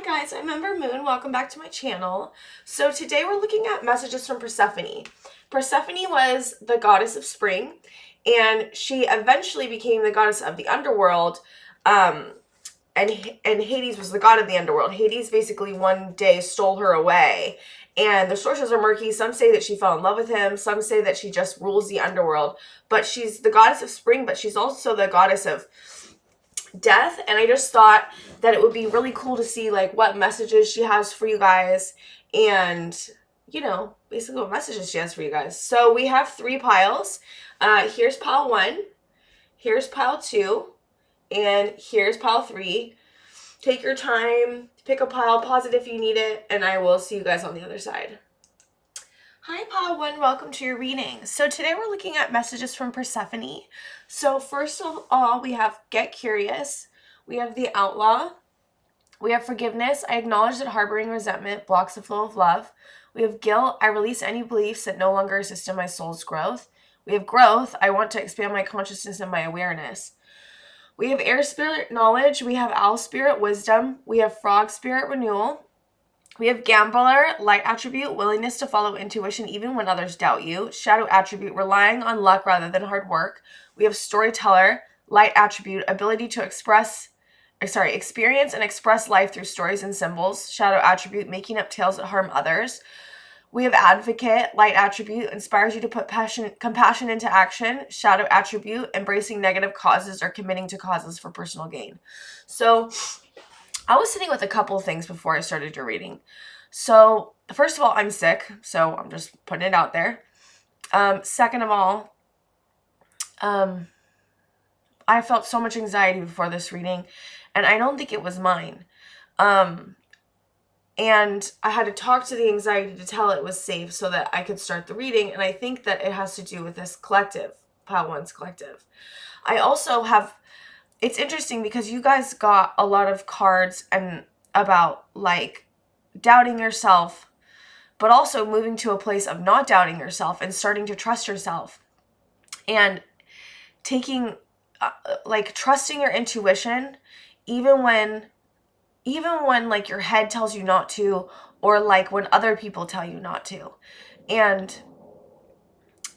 guys, I'm Ember Moon. Welcome back to my channel. So today we're looking at messages from Persephone. Persephone was the goddess of spring, and she eventually became the goddess of the underworld. And Hades was the god of the underworld. Hades basically one day stole her away, and the sources are murky. Some say that she fell in love with him. Some say that she just rules the underworld. But she's the goddess of spring, but she's also the goddess of death. And I just thought that it would be really cool to see like what messages she has for you guys, and basically what messages she has for you guys. So we have 3 piles. Here's pile 1, here's pile 2, and here's pile 3. Take your time, pick a pile, pause it if you need it, and I will see you guys on the other side. Hi pile 1, welcome to your reading. So today we're looking at messages from Persephone. So first of all, we have get curious, we have the outlaw, we have forgiveness, I acknowledge that harboring resentment blocks the flow of love. We have guilt, I release any beliefs that no longer assist in my soul's growth. We have growth, I want to expand my consciousness and my awareness. We have air spirit, knowledge. We have owl spirit, wisdom. We have frog spirit, renewal. We have gambler, light attribute, willingness to follow intuition even when others doubt you. Shadow attribute, relying on luck rather than hard work. We have storyteller, light attribute, ability to experience and express life through stories and symbols. Shadow attribute, making up tales that harm others. We have advocate, light attribute, inspires you to put compassion into action. Shadow attribute, embracing negative causes or committing to causes for personal gain. So I was sitting with a couple of things before I started your reading. So first of all, I'm sick, so I'm just putting it out there. Second of all, I felt so much anxiety before this reading, and I don't think it was mine. And I had to talk to the anxiety to tell it was safe so that I could start the reading. And I think that it has to do with this collective, Pile 1's collective. I also have, it's interesting because you guys got a lot of cards and about like doubting yourself, but also moving to a place of not doubting yourself and starting to trust yourself. And taking, trusting your intuition, even when like your head tells you not to, or like when other people tell you not to. And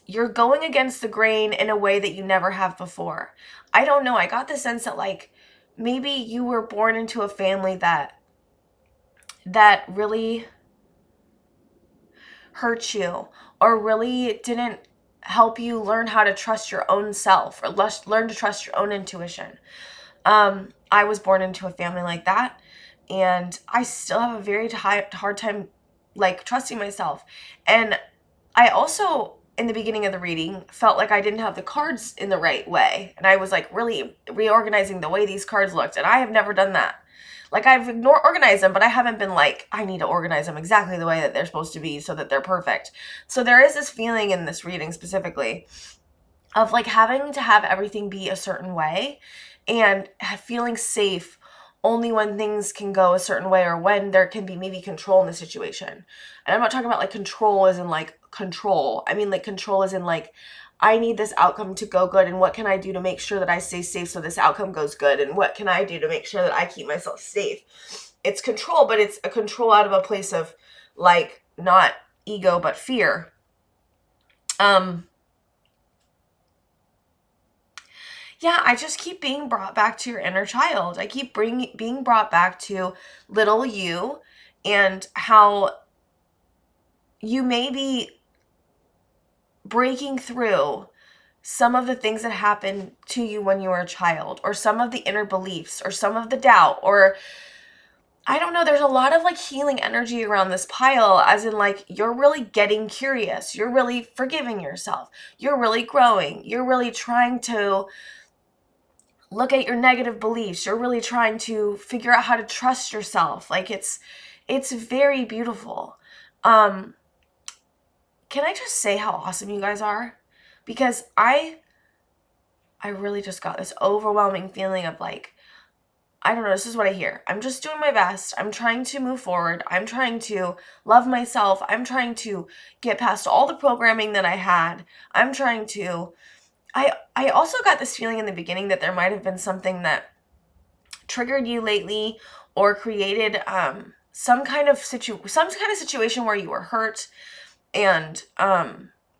you're going against the grain in a way that you never have before. I don't know. I got the sense that like maybe you were born into a family that really hurt you, or really didn't help you learn how to trust your own self, or learn to trust your own intuition. I was born into a family like that. And I still have a very hard time, like, trusting myself. And I also, in the beginning of the reading, felt like I didn't have the cards in the right way. And I was, like, really reorganizing the way these cards looked. And I have never done that. Like, I've organized them, but I haven't been like, I need to organize them exactly the way that they're supposed to be so that they're perfect. So there is this feeling in this reading specifically of, like, having to have everything be a certain way and feeling safe only when things can go a certain way, or when there can be maybe control in the situation. And I'm not talking about like control as in like control. I mean like control as in like, I need this outcome to go good, and what can I do to make sure that I stay safe so this outcome goes good, and what can I do to make sure that I keep myself safe. It's control, but it's a control out of a place of like not ego but fear. Yeah, I just keep being brought back to your inner child. I keep being brought back to little you, and how you may be breaking through some of the things that happened to you when you were a child, or some of the inner beliefs, or some of the doubt, or I don't know, there's a lot of like healing energy around this pile, as in like you're really getting curious, you're really forgiving yourself, you're really growing, you're really trying to look at your negative beliefs, you're really trying to figure out how to trust yourself. Like it's very beautiful. Can I just say how awesome you guys are? Because I really just got this overwhelming feeling of like, I don't know, this is what I hear. I'm just doing my best. I'm trying to move forward. I'm trying to love myself. I'm trying to get past all the programming that I had. I'm trying to, I also got this feeling in the beginning that there might have been something that triggered you lately, or created some kind of situation where you were hurt, and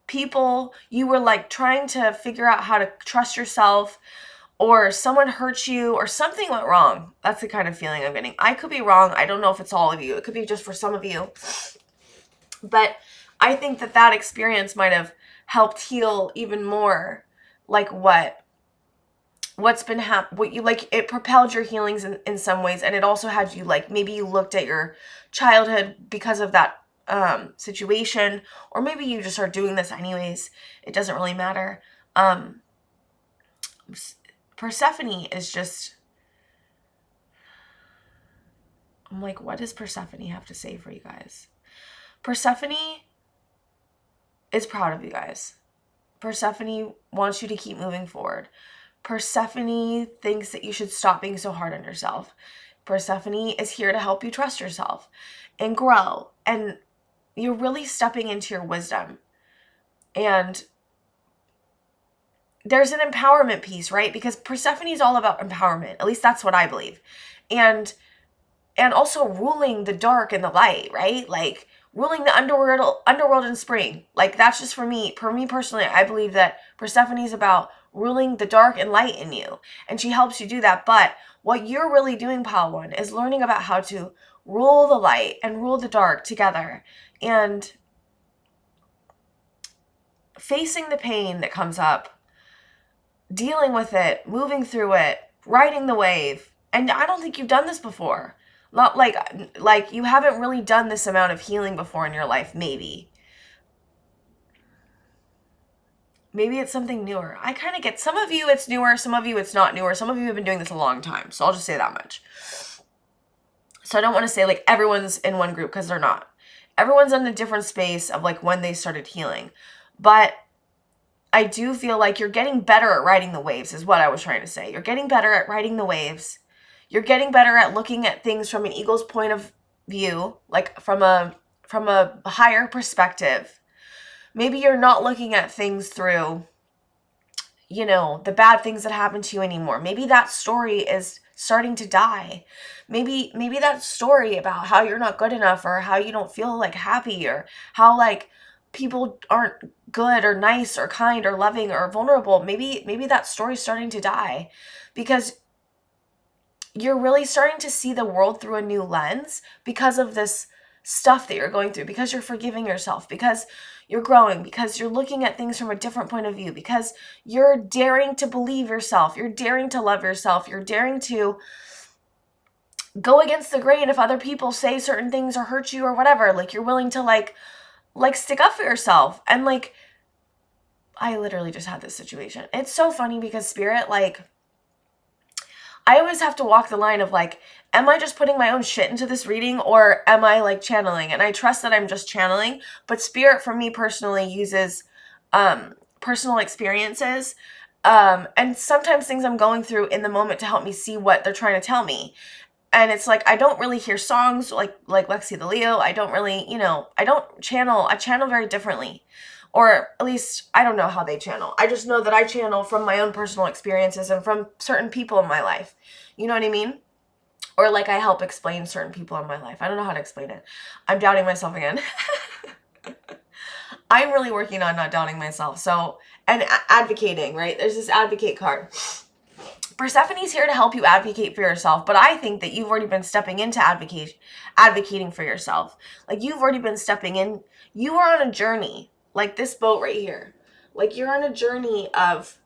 people, you were like trying to figure out how to trust yourself, or someone hurt you, or something went wrong. That's the kind of feeling I'm getting. I could be wrong. I don't know if it's all of you. It could be just for some of you. But I think that experience might have helped heal even more, like what's been what you like, it propelled your healings in some ways. And it also had you, like, maybe you looked at your childhood because of that situation, or maybe you just are doing this anyways. It doesn't really matter. Persephone is just, I'm like, what does Persephone have to say for you guys? Persephone is proud of you guys. Persephone wants you to keep moving forward. Persephone thinks that you should stop being so hard on yourself. Persephone is here to help you trust yourself and grow. And you're really stepping into your wisdom. And there's an empowerment piece, right? Because Persephone is all about empowerment. At least that's what I believe. And also ruling the dark and the light, right? Like ruling the underworld in spring. Like that's just for me personally, I believe that Persephone is about ruling the dark and light in you. And she helps you do that. But what you're really doing, Padawan, is learning about how to rule the light and rule the dark together. And facing the pain that comes up, dealing with it, moving through it, riding the wave. And I don't think you've done this before. Not like you haven't really done this amount of healing before in your life, maybe. Maybe it's something newer. I kind of get, some of you it's newer, some of you it's not newer, some of you have been doing this a long time. So I'll just say that much. So I don't want to say like everyone's in one group, because they're not. Everyone's in a different space of like when they started healing. But I do feel like you're getting better at riding the waves, is what I was trying to say. You're getting better at riding the waves. You're getting better at looking at things from an eagle's point of view, like from a higher perspective. Maybe you're not looking at things through, the bad things that happen to you anymore. Maybe that story is starting to die. Maybe that story about how you're not good enough, or how you don't feel like happy, or how like people aren't good or nice or kind or loving or vulnerable. Maybe that story's starting to die, because you're really starting to see the world through a new lens because of this stuff that you're going through, because you're forgiving yourself, because you're growing, because you're looking at things from a different point of view, because you're daring to believe yourself, you're daring to love yourself, you're daring to go against the grain if other people say certain things or hurt you or whatever. Like you're willing to like stick up for yourself. And like, I literally just had this situation. It's so funny because Spirit, like, I always have to walk the line of like, am I just putting my own shit into this reading, or am I like channeling? And I trust that I'm just channeling, but Spirit for me personally uses personal experiences and sometimes things I'm going through in the moment to help me see what they're trying to tell me. And it's like, I don't really hear songs like Lexi the Leo. I don't really, I don't channel. I channel very differently. Or at least, I don't know how they channel. I just know that I channel from my own personal experiences and from certain people in my life. You know what I mean? Or like I help explain certain people in my life. I don't know how to explain it. I'm doubting myself again. I'm really working on not doubting myself. So, and advocating, right? There's this advocate card. Persephone's here to help you advocate for yourself, but I think that you've already been stepping into advocating for yourself. Like you've already been stepping in. You are on a journey, like this boat right here. Like you're on a journey of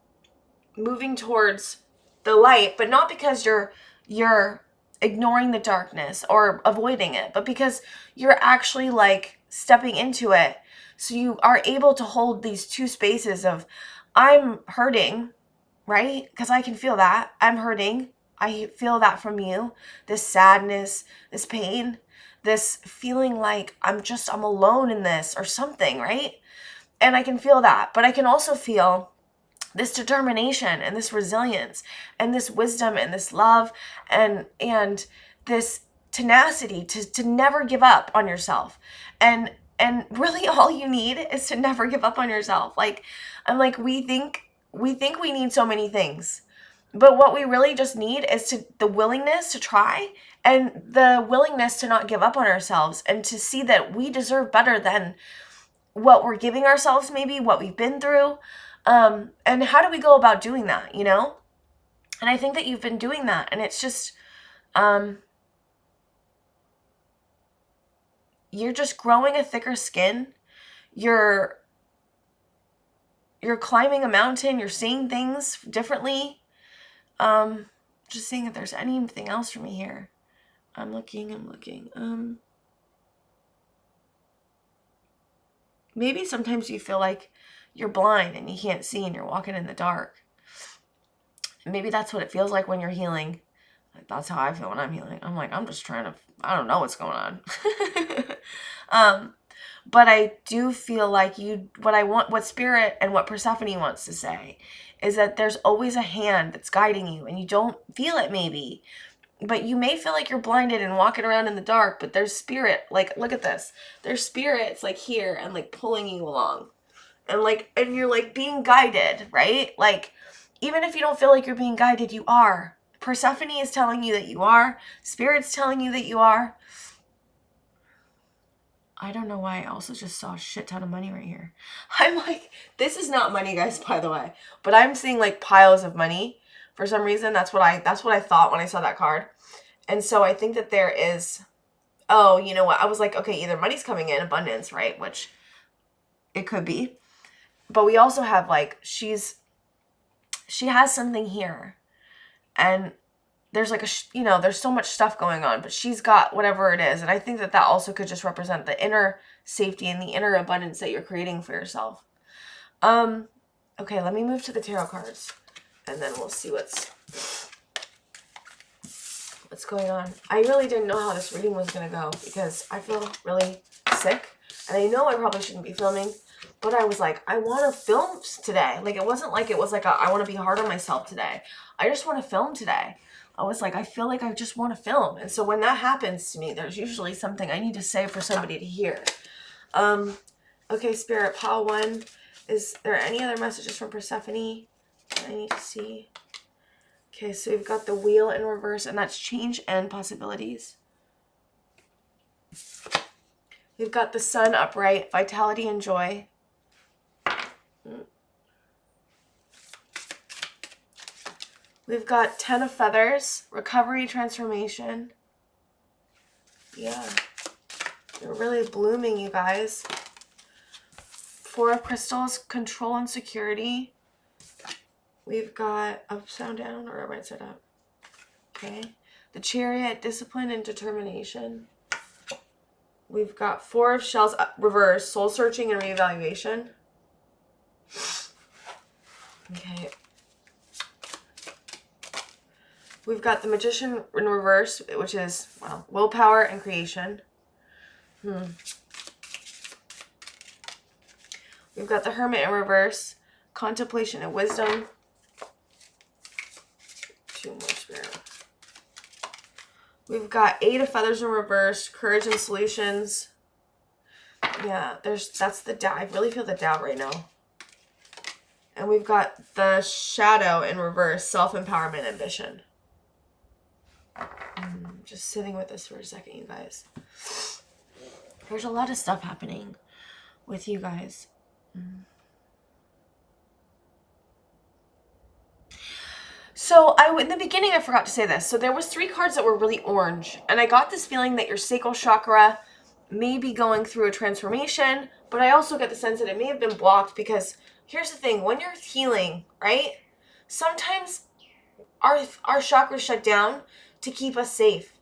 moving towards the light, but not because you're ignoring the darkness or avoiding it, but because you're actually like stepping into it. So you are able to hold these two spaces of, I'm hurting, right? Because I can feel that. I'm hurting. I feel that from you. This sadness, this pain, this feeling like I'm alone in this or something, right? And I can feel that. But I can also feel this determination and this resilience and this wisdom and this love and this tenacity to never give up on yourself. And really all you need is to never give up on yourself. Like, I'm like, we think we need so many things. But what we really just need is the willingness to try and the willingness to not give up on ourselves and to see that we deserve better than what we're giving ourselves, maybe what we've been through. And how do we go about doing that, you know? And I think that you've been doing that, and it's just, you're just growing a thicker skin. You're climbing a mountain. You're seeing things differently. Just seeing if there's anything else for me here. I'm looking. Maybe sometimes you feel like you're blind and you can't see and you're walking in the dark. Maybe that's what it feels like when you're healing. That's how I feel when I'm healing. I'm like, I'm just trying to, I don't know what's going on. But I do feel like what Spirit and what Persephone wants to say is that there's always a hand that's guiding you and you don't feel it maybe. But you may feel like you're blinded and walking around in the dark, but there's Spirit, like, look at this. There's Spirits like here and like pulling you along. And you're like being guided, right? Like, even if you don't feel like you're being guided, you are. Persephone is telling you that you are. Spirit's telling you that you are. I don't know why I also just saw a shit ton of money right here. I'm like, this is not money, guys, by the way. But I'm seeing like piles of money for some reason. That's what I thought when I saw that card. And so I think that there is, oh, you know what? I was like, okay, either money's coming in abundance, right? Which it could be. But we also have like, she has something here. And there's like there's so much stuff going on, but she's got whatever it is. And I think that also could just represent the inner safety and the inner abundance that you're creating for yourself. Okay, let me move to the tarot cards and then we'll see what's going on. I really didn't know how this reading was going to go because I feel really sick and I know I probably shouldn't be filming, but I was like, I want to film today. Like, it wasn't like it was like I want to be hard on myself today. I just want to film today. I was like, I feel like I just want to film. And so when that happens to me, there's usually something I need to say for somebody to hear. Okay, Spirit, pile 1. Is there any other messages from Persephone that I need to see? Okay, so we've got the Wheel in reverse, and that's change and possibilities. We've got the Sun upright, vitality and joy. We've got 10 of Feathers, recovery, transformation. Yeah. They're really blooming, you guys. 4 of Crystals, control and security. We've got upside down or right side up. Okay. The Chariot, discipline and determination. We've got 4 of Shells, reverse, soul searching and reevaluation. Okay. We've got the Magician in reverse, which is, well, willpower and creation. We've got the Hermit in reverse, contemplation and wisdom. 2 more, Spirit. We've got 8 of Feathers in reverse, courage and solutions. Yeah, that's the doubt. I really feel the doubt right now. And we've got the Shadow in reverse, self-empowerment, ambition. Just sitting with this for a second, you guys. There's a lot of stuff happening with you guys. So in the beginning, I forgot to say this. So there was 3 cards that were really orange. And I got this feeling that your sacral chakra may be going through a transformation. But I also get the sense that it may have been blocked because here's the thing. When you're healing, right? Sometimes our chakras shut down to keep us safe.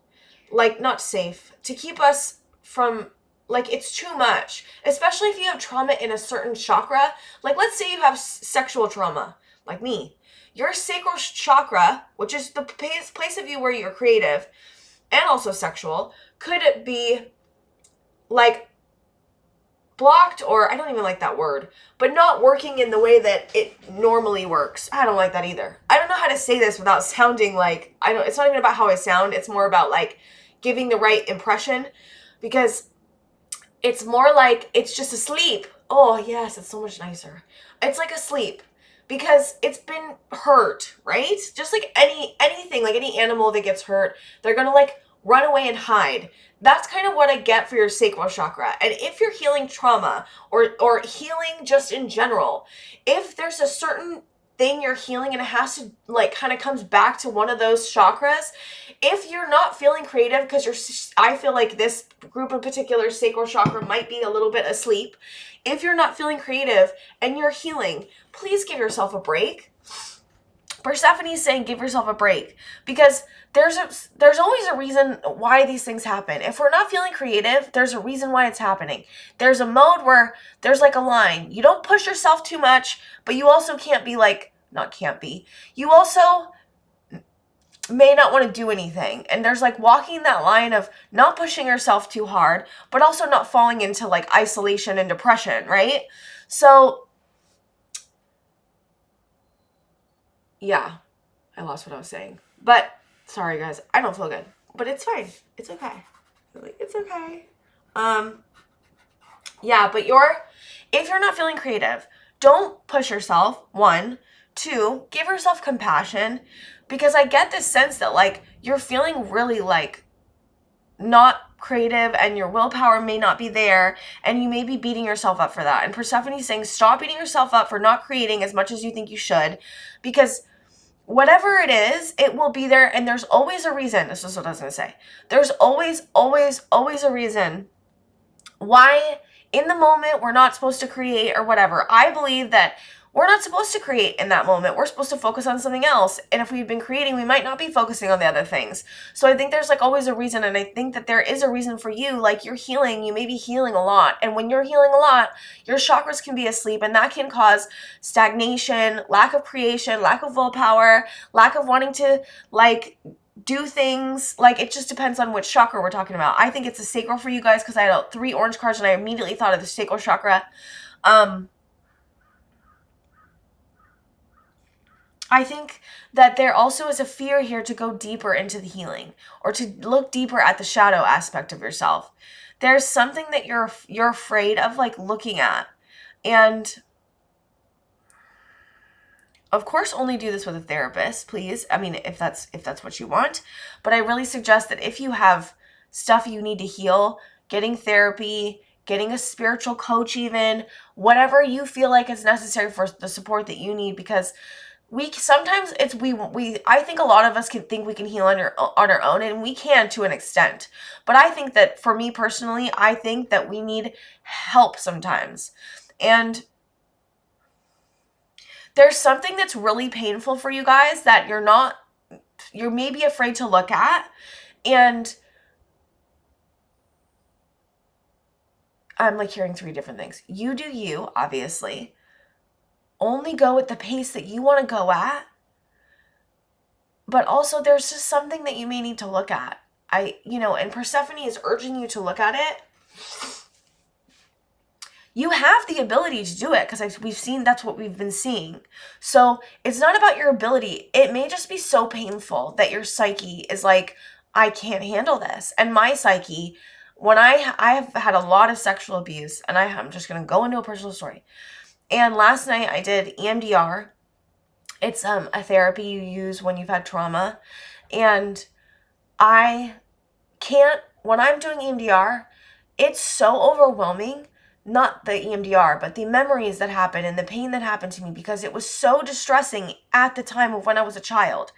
Like, not safe. To keep us from, like, it's too much. Especially if you have trauma in a certain chakra. Like, let's say you have sexual trauma, like me. Your sacral chakra, which is the place of you where you're creative and also sexual, could it be, like, blocked, or I don't even like that word, but not working in the way that it normally works. I don't like that either. I don't know how to say this without sounding like, it's not even about how I sound. It's more about like giving the right impression, because it's more like it's just asleep. Oh yes, it's so much nicer. It's like asleep because it's been hurt, right? Just like anything, like any animal that gets hurt, they're gonna like run away and hide. That's kind of what I get for your sacral chakra. And if you're healing trauma or healing just in general, if there's a certain thing you're healing and it has to like kind of comes back to one of those chakras, if you're not feeling creative because I feel like this group in particular, sacral chakra, might be a little bit asleep. If you're not feeling creative and you're healing, please give yourself a break. Persephone is saying give yourself a break, because there's always a reason why these things happen. If we're not feeling creative, there's a reason why it's happening. There's a mode where there's like a line. You don't push yourself too much, but you also can't be like, not can't be. You also may not want to do anything. And there's like walking that line of not pushing yourself too hard, but also not falling into like isolation and depression, right? So yeah, I lost what I was saying. But sorry guys, I don't feel good. But it's fine. It's okay. Like, it's okay. Yeah, but if you're not feeling creative, don't push yourself. 1, 2, give yourself compassion, because I get this sense that like you're feeling really like not creative and your willpower may not be there and you may be beating yourself up for that. And Persephone's saying stop beating yourself up for not creating as much as you think you should, because whatever it is, it will be there, and there's always a reason. This is what I was going to say. There's always a reason why in the moment we're not supposed to create or whatever. I believe that we're not supposed to create in that moment. We're supposed to focus on something else. And if we've been creating, we might not be focusing on the other things. So I think there's like always a reason. And I think that there is a reason for you. Like you're healing, you may be healing a lot. And when you're healing a lot, your chakras can be asleep, and that can cause stagnation, lack of creation, lack of willpower, lack of wanting to like do things. Like it just depends on which chakra we're talking about. I think it's a sacral for you guys because I had 3 orange cards and I immediately thought of the sacral chakra. I think that there also is a fear here to go deeper into the healing or to look deeper at the shadow aspect of yourself. There's something that you're afraid of like looking at. And of course, only do this with a therapist, please. I mean, if that's what you want. But I really suggest that if you have stuff you need to heal, getting therapy, getting a spiritual coach even, whatever you feel like is necessary for the support that you need, because sometimes I think a lot of us can think we can heal on our own, and we can to an extent. But I think that for me personally, I think that we need help sometimes. And there's something that's really painful for you guys that you're maybe afraid to look at. And I'm like hearing 3 different things. You do you, obviously. Only go at the pace that you want to go at. But also there's just something that you may need to look at. And Persephone is urging you to look at it. You have the ability to do it because we've seen that's what we've been seeing. So it's not about your ability. It may just be so painful that your psyche is like, I can't handle this. And my psyche, when I have had a lot of sexual abuse, and I'm just going to go into a personal story. And last night I did EMDR. It's a therapy you use when you've had trauma. And when I'm doing EMDR, it's so overwhelming. Not the EMDR, but the memories that happen and the pain that happened to me, because it was so distressing at the time of when I was a child,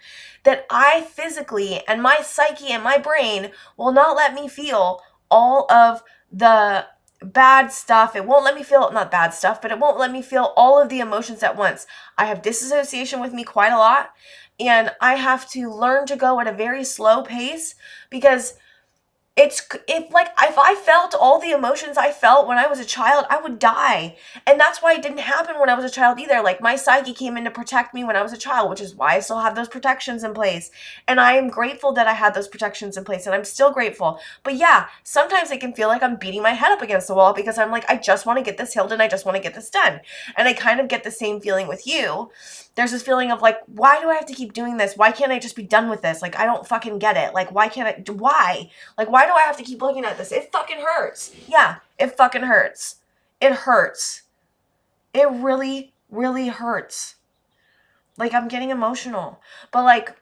that I physically and my psyche and my brain will not let me feel all of the bad stuff. It won't let me feel, not bad stuff, but it won't let me feel all of the emotions at once. I have disassociation with me quite a lot, and I have to learn to go at a very slow pace, because if I felt all the emotions I felt when I was a child, I would die. And that's why it didn't happen when I was a child either. Like my psyche came in to protect me when I was a child, which is why I still have those protections in place. And I am grateful that I had those protections in place, and I'm still grateful. But yeah, sometimes it can feel like I'm beating my head up against the wall, because I'm like, I just want to get this healed and I just want to get this done. And I kind of get the same feeling with you. There's this feeling of like, why do I have to keep doing this? Why can't I just be done with this? Like, I don't fucking get it. Like, why? Like, why do I have to keep looking at this? It fucking hurts. Yeah, it fucking hurts. It hurts. It really, really hurts. Like, I'm getting emotional. But, like,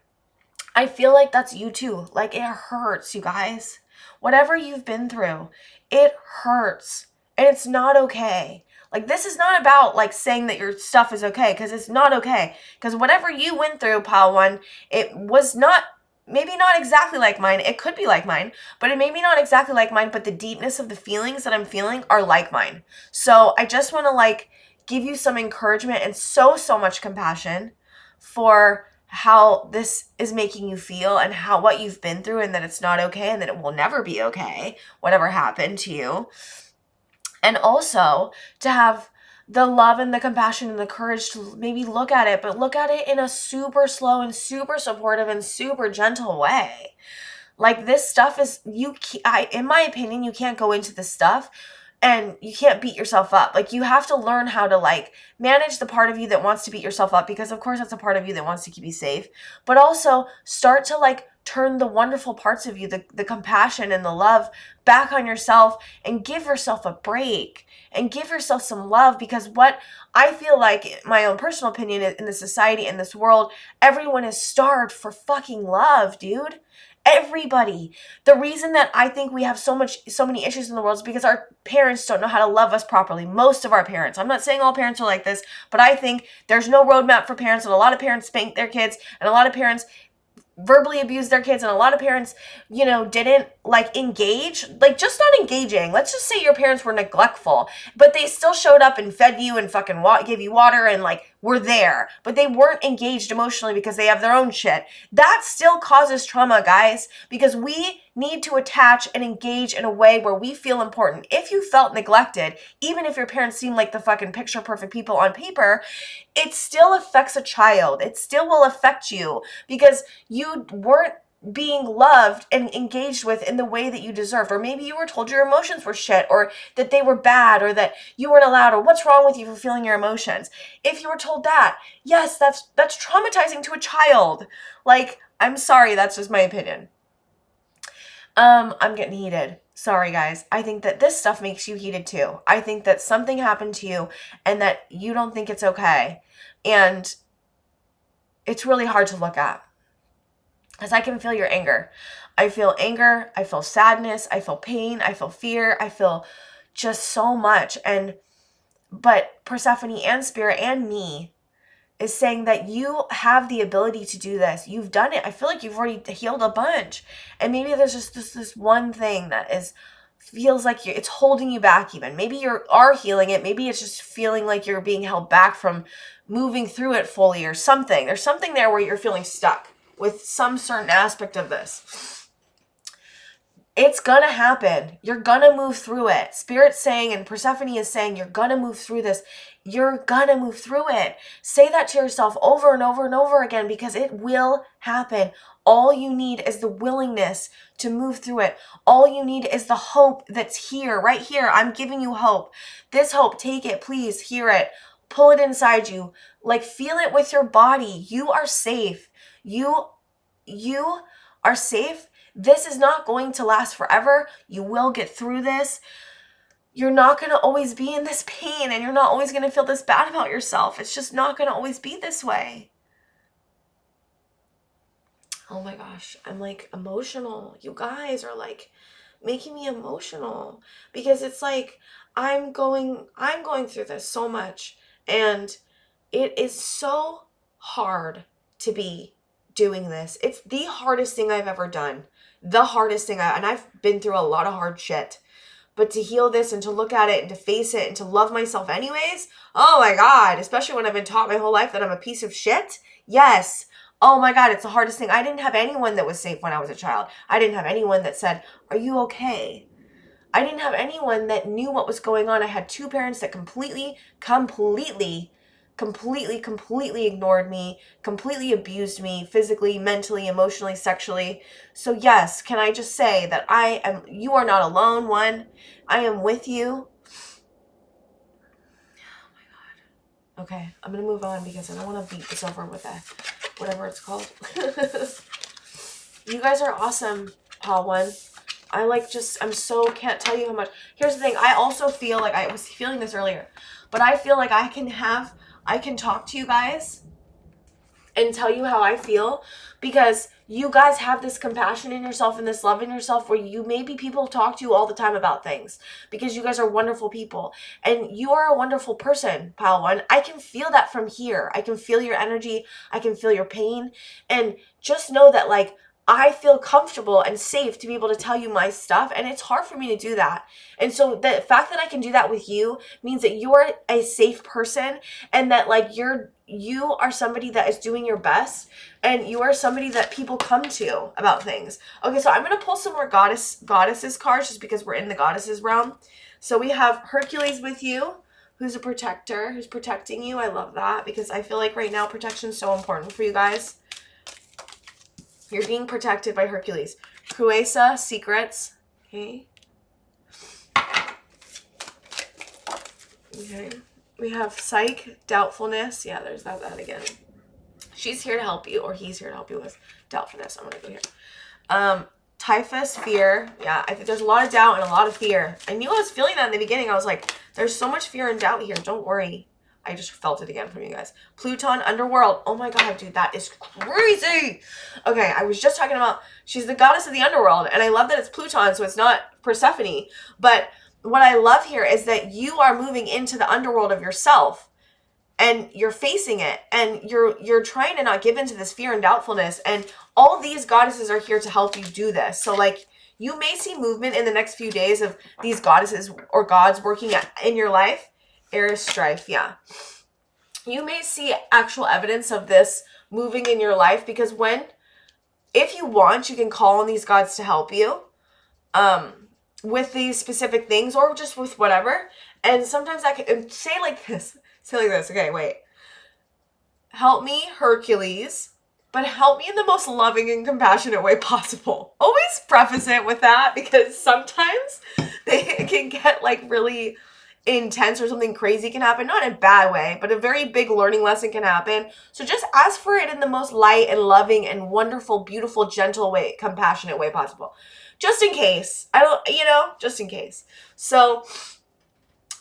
I feel like that's you too. Like, it hurts, you guys. Whatever you've been through, it hurts. And it's not okay. Like, this is not about, like, saying that your stuff is okay, because it's not okay. Because whatever you went through, Pile 1, it was not, maybe not exactly like mine. It could be like mine, but it may be not exactly like mine, but the deepness of the feelings that I'm feeling are like mine. So I just want to, like, give you some encouragement and so much compassion for how this is making you feel and how what you've been through, and that it's not okay and that it will never be okay, whatever happened to you. And also to have the love and the compassion and the courage to maybe look at it, but look at it in a super slow and super supportive and super gentle way. Like, this stuff is, in my opinion, you can't go into this stuff and you can't beat yourself up. Like, you have to learn how to, like, manage the part of you that wants to beat yourself up, because of course that's a part of you that wants to keep you safe, but also start to, like, turn the wonderful parts of you, the compassion and the love, back on yourself, and give yourself a break and give yourself some love. Because what I feel like, my own personal opinion, in the society, in this world, everyone is starved for fucking love, dude. Everybody. The reason that I think we have so many issues in the world is because our parents don't know how to love us properly. Most of our parents. I'm not saying all parents are like this, but I think there's no roadmap for parents, and a lot of parents spank their kids, and a lot of parents verbally abuse their kids, and a lot of parents, didn't, like, engage, like, just not engaging. Let's just say your parents were neglectful, but they still showed up and fed you and fucking gave you water and, like, were there, but they weren't engaged emotionally because they have their own shit. That still causes trauma, guys, because we need to attach and engage in a way where we feel important. If you felt neglected, even if your parents seem like the fucking picture perfect people on paper, it still affects a child. It still will affect you because you weren't being loved and engaged with in the way that you deserved. Or maybe you were told your emotions were shit, or that they were bad, or that you weren't allowed, or what's wrong with you for feeling your emotions. If you were told that, yes, that's traumatizing to a child. Like, I'm sorry, that's just my opinion. I'm getting heated. Sorry, guys. I think that this stuff makes you heated too. I think that something happened to you and that you don't think it's okay. And it's really hard to look at, because I can feel your anger. I feel anger. I feel sadness. I feel pain. I feel fear. I feel just so much. But Persephone and Spirit and me is saying that you have the ability to do this. You've done it. I feel like you've already healed a bunch. And maybe there's just this one thing that feels like it's holding you back even. Maybe you are healing it. Maybe it's just feeling like you're being held back from moving through it fully or something. There's something there where you're feeling stuck with some certain aspect of this. It's gonna happen. You're gonna move through it. Spirit's saying, and Persephone is saying, you're gonna move through this. You're gonna move through it. Say that to yourself over and over and over again, because it will happen. All you need is the willingness to move through it. All you need is the hope that's here, right here. I'm giving you hope. This hope, take it, please, hear it. Pull it inside you. Like, feel it with your body. You are safe. You are safe. This is not going to last forever. You will get through this. You're not going to always be in this pain, and you're not always going to feel this bad about yourself. It's just not going to always be this way. Oh my gosh, I'm like emotional. You guys are like making me emotional, because it's like I'm going through this so much, and it is so hard to be doing this. It's the hardest thing I've ever done. The hardest thing, and I've been through a lot of hard shit. But to heal this and to look at it and to face it and to love myself anyways, oh my God, especially when I've been taught my whole life that I'm a piece of shit. Yes. Oh my God, it's the hardest thing. I didn't have anyone that was safe when I was a child. I didn't have anyone that said, "Are you okay?" I didn't have anyone that knew what was going on. I had two parents that completely ignored me, completely abused me physically, mentally, emotionally, sexually. So yes, can I just say that you are not alone, one. I am with you. Oh my God. Okay, I'm going to move on because I don't want to beat this over with whatever it's called. You guys are awesome, Paul One. Can't tell you how much. Here's the thing. I also feel like, I was feeling this earlier, but I feel like I can talk to you guys and tell you how I feel, because you guys have this compassion in yourself and this love in yourself where you maybe people talk to you all the time about things because you guys are wonderful people and you are a wonderful person, pile one. I can feel that from here. I can feel your energy. I can feel your pain. And just know that, like, I feel comfortable and safe to be able to tell you my stuff, and it's hard for me to do that. And so the fact that I can do that with you means that you're a safe person, and that, like, you are somebody that is doing your best, and you are somebody that people come to about things. Okay, so I'm going to pull some more goddesses cards just because we're in the goddesses realm. So we have Hercules with you, who's a protector, who's protecting you. I love that because I feel like right now protection is so important for you guys. You're being protected by Hercules. Cruesa, secrets. Okay. Okay. We have Psyche, doubtfulness. Yeah, there's that again. She's here to help you, or he's here to help you with doubtfulness. I'm going to go here. Typhus, fear. Yeah, I think there's a lot of doubt and a lot of fear. I knew I was feeling that in the beginning. I was like, there's so much fear and doubt here. Don't worry. I just felt it again from you guys. Pluton, underworld. Oh my god, dude, that is crazy. Okay, I was just talking about, she's the goddess of the underworld, and I love that it's Pluton, so it's not Persephone. But what I love here is that you are moving into the underworld of yourself, and you're facing it, and you're trying to not give into this fear and doubtfulness, and all these goddesses are here to help you do this. So, like, you may see movement in the next few days of these goddesses or gods working in your life. Eris, strife, yeah. You may see actual evidence of this moving in your life, because if you want, you can call on these gods to help you with these specific things, or just with whatever. And sometimes I can say like this. Okay, wait. Help me, Hercules, but help me in the most loving and compassionate way possible. Always preface it with that, because sometimes they can get like really intense, or something crazy can happen, not in a bad way, but a very big learning lesson can happen. So just ask for it in the most light and loving and wonderful, beautiful, gentle way, compassionate way possible. Just in case. Just in case. So,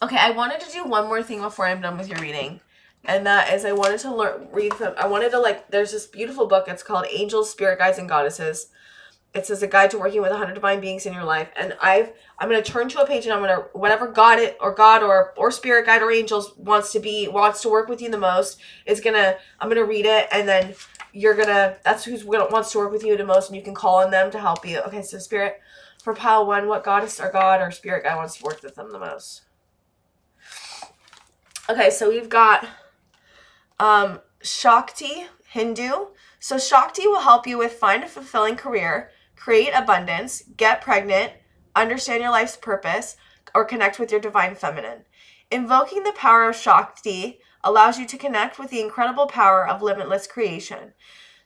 okay, I wanted to do one more thing before I'm done with your reading. And that is, I wanted to there's this beautiful book. It's called Angels, Spirit Guides, and Goddesses. It says a guide to working with 100 divine beings in your life. And I'm going to turn to a page, and I'm going to, whatever God or spirit guide or angels wants to work with you the most I'm going to read it, and then that's wants to work with you the most, and you can call on them to help you. Okay, so spirit, for pile one, what goddess or god or spirit guide wants to work with them the most? Okay, so we've got Shakti, Hindu. So Shakti will help you with find a fulfilling career, create abundance, get pregnant, understand your life's purpose, or connect with your divine feminine. Invoking the power of Shakti allows you to connect with the incredible power of limitless creation.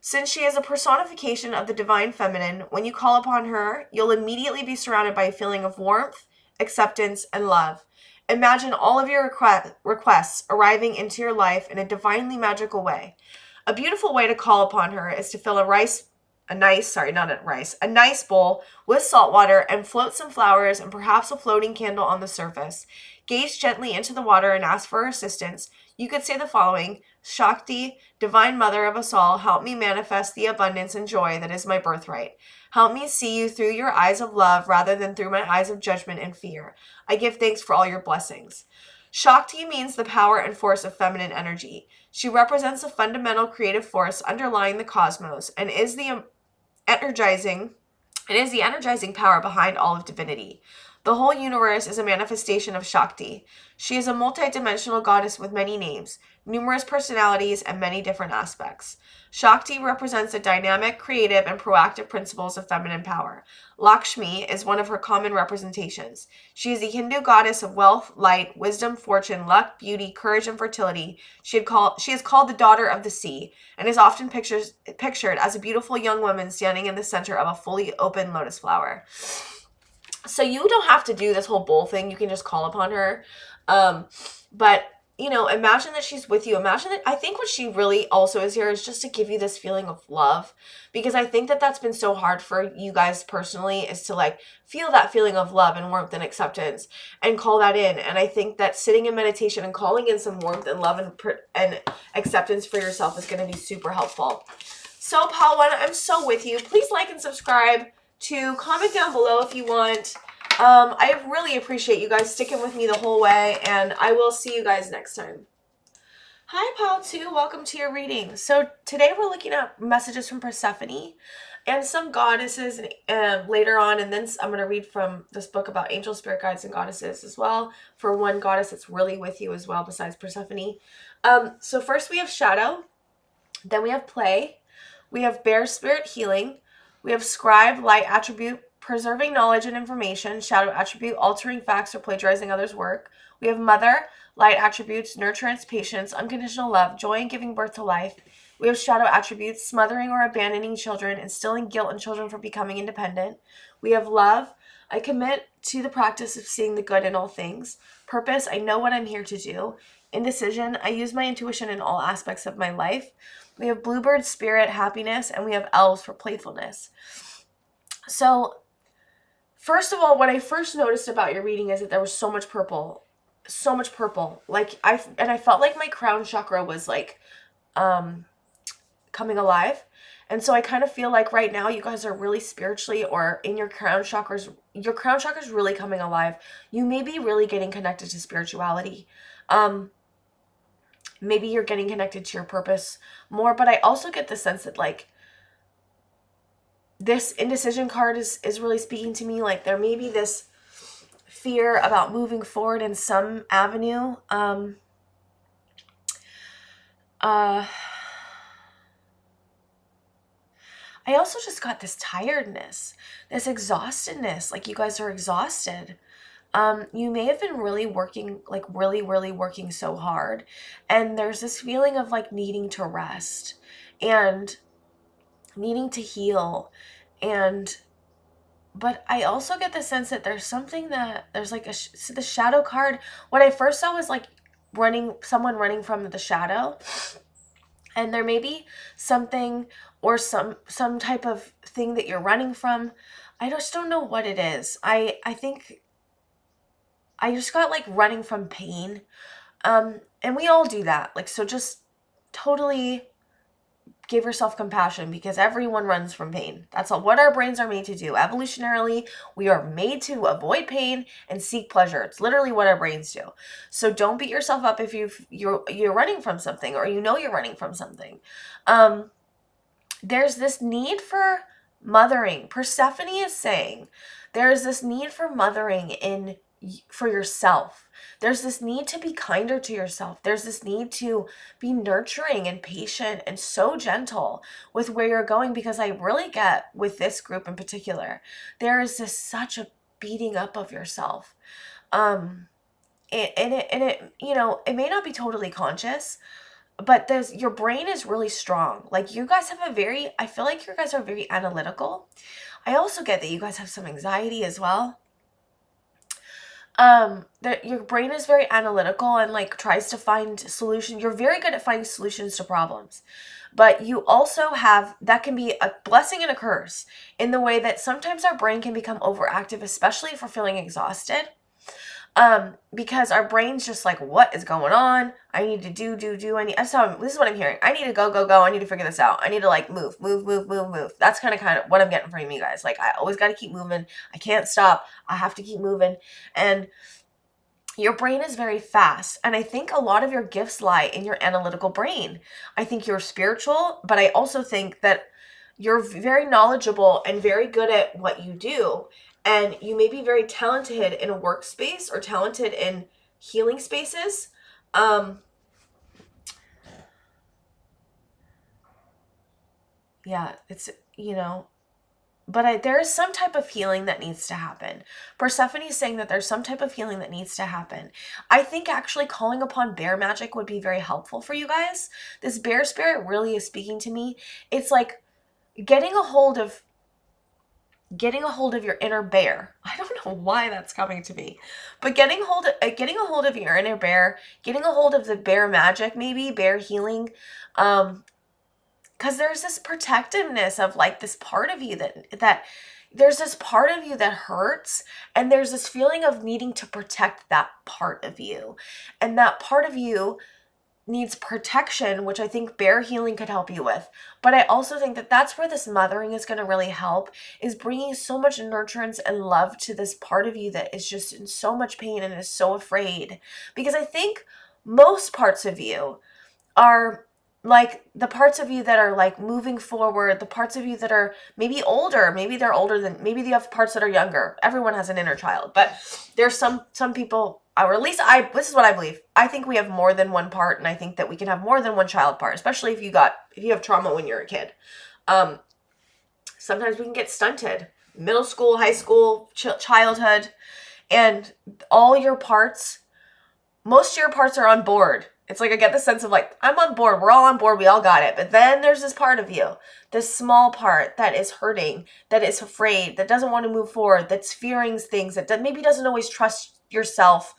Since she is a personification of the divine feminine, when you call upon her, you'll immediately be surrounded by a feeling of warmth, acceptance, and love. Imagine all of your requests arriving into your life in a divinely magical way. A beautiful way to call upon her is to fill a nice bowl with salt water and float some flowers and perhaps a floating candle on the surface. Gaze gently into the water and ask for assistance. You could say the following: Shakti, Divine Mother of us all, help me manifest the abundance and joy that is my birthright. Help me see you through your eyes of love rather than through my eyes of judgment and fear. I give thanks for all your blessings. Shakti means the power and force of feminine energy. She represents a fundamental creative force underlying the cosmos and is the energizing power behind all of divinity. The whole universe is a manifestation of Shakti. She is a multidimensional goddess with many names, numerous personalities, and many different aspects. Shakti represents the dynamic, creative, and proactive principles of feminine power. Lakshmi is one of her common representations. She is a Hindu goddess of wealth, light, wisdom, fortune, luck, beauty, courage, and fertility. She is called the daughter of the sea, and is often pictured as a beautiful young woman standing in the center of a fully open lotus flower. So you don't have to do this whole bowl thing. You can just call upon her. But you know, imagine that she's with you. Imagine that. I think what she really also is here is just to give you this feeling of love, because I think that that's been so hard for you guys personally, is to like feel that feeling of love and warmth and acceptance and call that in. And I think that sitting in meditation and calling in some warmth and love and acceptance for yourself is going to be super helpful. So Paul, I'm so with you. Please like and subscribe. To comment down below if you want. I really appreciate you guys sticking with me the whole way, and I will see you guys next time. Hi, Paul, too. Welcome to your reading. So today we're looking at messages from Persephone and some goddesses later on, and then I'm going to read from this book about angel spirit guides and goddesses as well, for one goddess that's really with you as well besides Persephone. So first we have shadow, then we have play, we have bear spirit healing, we have scribe, light attribute, preserving knowledge and information, shadow attribute, altering facts or plagiarizing others' work. We have mother, light attributes, nurturance, patience, unconditional love, joy in giving birth to life. We have shadow attributes, smothering or abandoning children, instilling guilt in children for becoming independent. We have love, I commit to the practice of seeing the good in all things. Purpose, I know what I'm here to do. Indecision, I use my intuition in all aspects of my life. We have bluebird spirit, happiness, and we have elves for playfulness. So, first of all, what I first noticed about your reading is that there was so much purple. So much purple. Like, I felt like my crown chakra was like coming alive. And so I kind of feel like right now you guys are really spiritually, or in your crown chakras really coming alive. You may be really getting connected to spirituality. Maybe you're getting connected to your purpose more, but I also get the sense that like this indecision card is really speaking to me. Like there may be this fear about moving forward in some avenue. I also just got this tiredness, this exhaustedness, like you guys are exhausted. You may have been really working, like really working so hard. And there's this feeling of like needing to rest and needing to heal. But I also get the sense that there's something that there's like the shadow card. What I first saw was like someone running from the shadow. And there may be something or some type of thing that you're running from. I just don't know what it is. I think I just got like running from pain. And we all do that. Like, so just totally give yourself compassion, because everyone runs from pain. That's what our brains are made to do. Evolutionarily, we are made to avoid pain and seek pleasure. It's literally what our brains do. So don't beat yourself up if you're running from something, or you know you're running from something. There's this need for mothering. Persephone is saying there's this need for mothering for yourself. There's this need to be kinder to yourself. There's this need to be nurturing and patient and so gentle with where you're going, because I really get with this group in particular, there is this such a beating up of yourself. It you know, it may not be totally conscious, but your brain is really strong. Like you guys have I feel like you guys are very analytical. I also get that you guys have some anxiety as well. That your brain is very analytical and like tries to find solutions. You're very good at finding solutions to problems, but you also have, that can be a blessing and a curse in the way that sometimes our brain can become overactive, especially if we're feeling exhausted. Because our brain's just like, what is going on? I need to do. This is what I'm hearing. I need to go. I need to figure this out. I need to like move. That's kind of what I'm getting from you guys. Like, I always got to keep moving. I can't stop. I have to keep moving. And your brain is very fast. And I think a lot of your gifts lie in your analytical brain. I think you're spiritual, but I also think that you're very knowledgeable and very good at what you do. And you may be very talented in a workspace or talented in healing spaces. Yeah, it's, you know, but there is some type of healing that needs to happen. Persephone is saying that there's some type of healing that needs to happen. I think actually calling upon bear magic would be very helpful for you guys. This bear spirit really is speaking to me. It's like getting a hold of getting a hold of your inner bear. I don't know why that's coming to me, but getting a hold of your inner bear, getting a hold of the bear magic, maybe bear healing, because there's this protectiveness of like this part of you that there's this part of you that hurts, and there's this feeling of needing to protect that part of you, and that part of you needs protection, which I think bear healing could help you with. But I also think that that's where this mothering is going to really help, is bringing so much nurturance and love to this part of you that is just in so much pain and is so afraid. Because I think most parts of you are like the parts of you that are like moving forward, the parts of you that are maybe older, maybe they're older than, maybe you have parts that are younger. Everyone has an inner child, but there's some people, or at least this is what I believe. I think we have more than one part, and I think that we can have more than one child part, especially if you have trauma when you're a kid. Sometimes we can get stunted. Middle school, high school, childhood, and all your parts, most of your parts are on board. It's like I get the sense of like, I'm on board. We're all on board. We all got it. But then there's this part of you, this small part that is hurting, that is afraid, that doesn't want to move forward, that's fearing things, that maybe doesn't always trust yourself.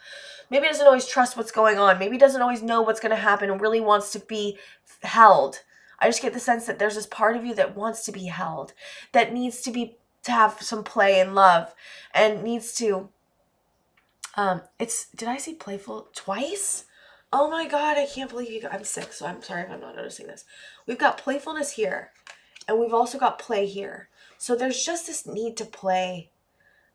Maybe doesn't always trust what's going on. Maybe doesn't always know what's going to happen and really wants to be held. I just get the sense that there's this part of you that wants to be held, that needs to have some play and love, and needs to, did I say playful twice? Oh my God, I can't believe I'm sick, so I'm sorry if I'm not noticing this. We've got playfulness here, and we've also got play here. So there's just this need to play.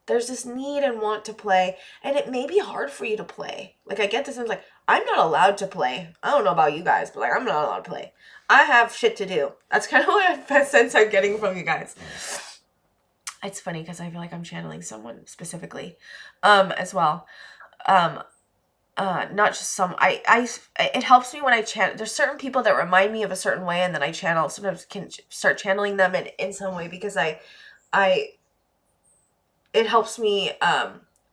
There's this need and want to play, and it may be hard for you to play. Like, I get this sense like, I'm not allowed to play. I don't know about you guys, but like, I'm not allowed to play. I have shit to do. That's kind of what I sense I'm getting from you guys. It's funny because I feel like I'm channeling someone specifically, as well. Not just some, it helps me when I channel. There's certain people that remind me of a certain way, and then I sometimes can start channeling them in some way, because it helps me,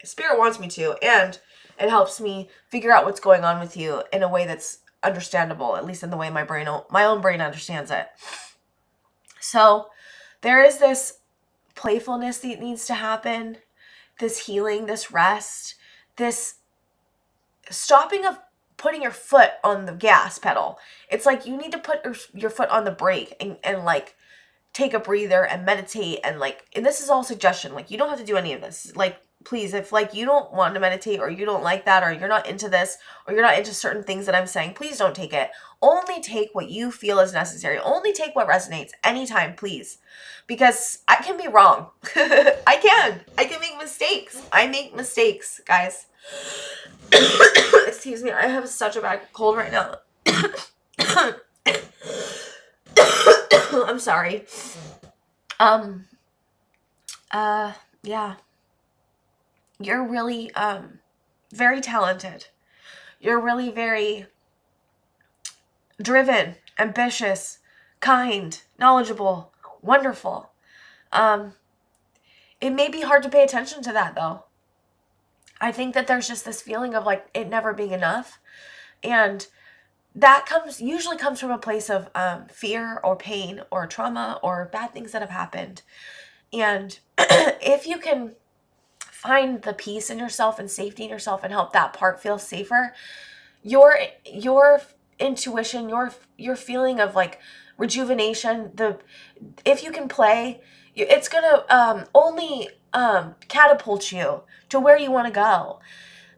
spirit wants me to, and it helps me figure out what's going on with you in a way that's understandable, at least in the way my own brain understands it. So there is this playfulness that needs to happen, this healing, this rest, this stopping of putting your foot on the gas pedal. It's like you need to put your foot on the brake and like take a breather and meditate, and this is all suggestion. Like, you don't have to do any of this. Like, please, if like you don't want to meditate, or you don't like that, or you're not into this, or you're not into certain things that I'm saying, please don't take it. Only take what you feel is necessary. Only take what resonates anytime, please. Because I can be wrong. I can make mistakes. I make mistakes, guys. Excuse me, I have such a bad cold right now. I'm sorry. Yeah. You're really, very talented. You're really very driven, ambitious, kind, knowledgeable, wonderful. It may be hard to pay attention to that, though. I think that there's just this feeling of like it never being enough. And that usually comes from a place of fear or pain or trauma or bad things that have happened. And if you can find the peace in yourself and safety in yourself and help that part feel safer, your intuition, your feeling of like rejuvenation, if you can play, it's gonna only catapult you to where you want to go.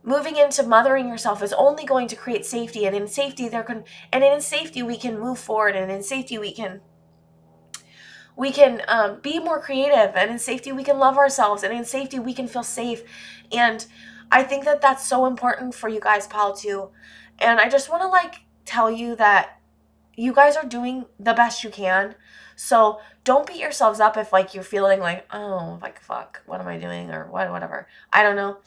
Moving into mothering yourself is only going to create safety, and in safety we can move forward, and in safety we can be more creative, and in safety we can love ourselves, and in safety we can feel safe. And I think that that's so important for you guys, pal, too. And I just want to like tell you that you guys are doing the best you can. So don't beat yourselves up if like you're feeling like, oh, like, fuck, what am I doing, or whatever. I don't know.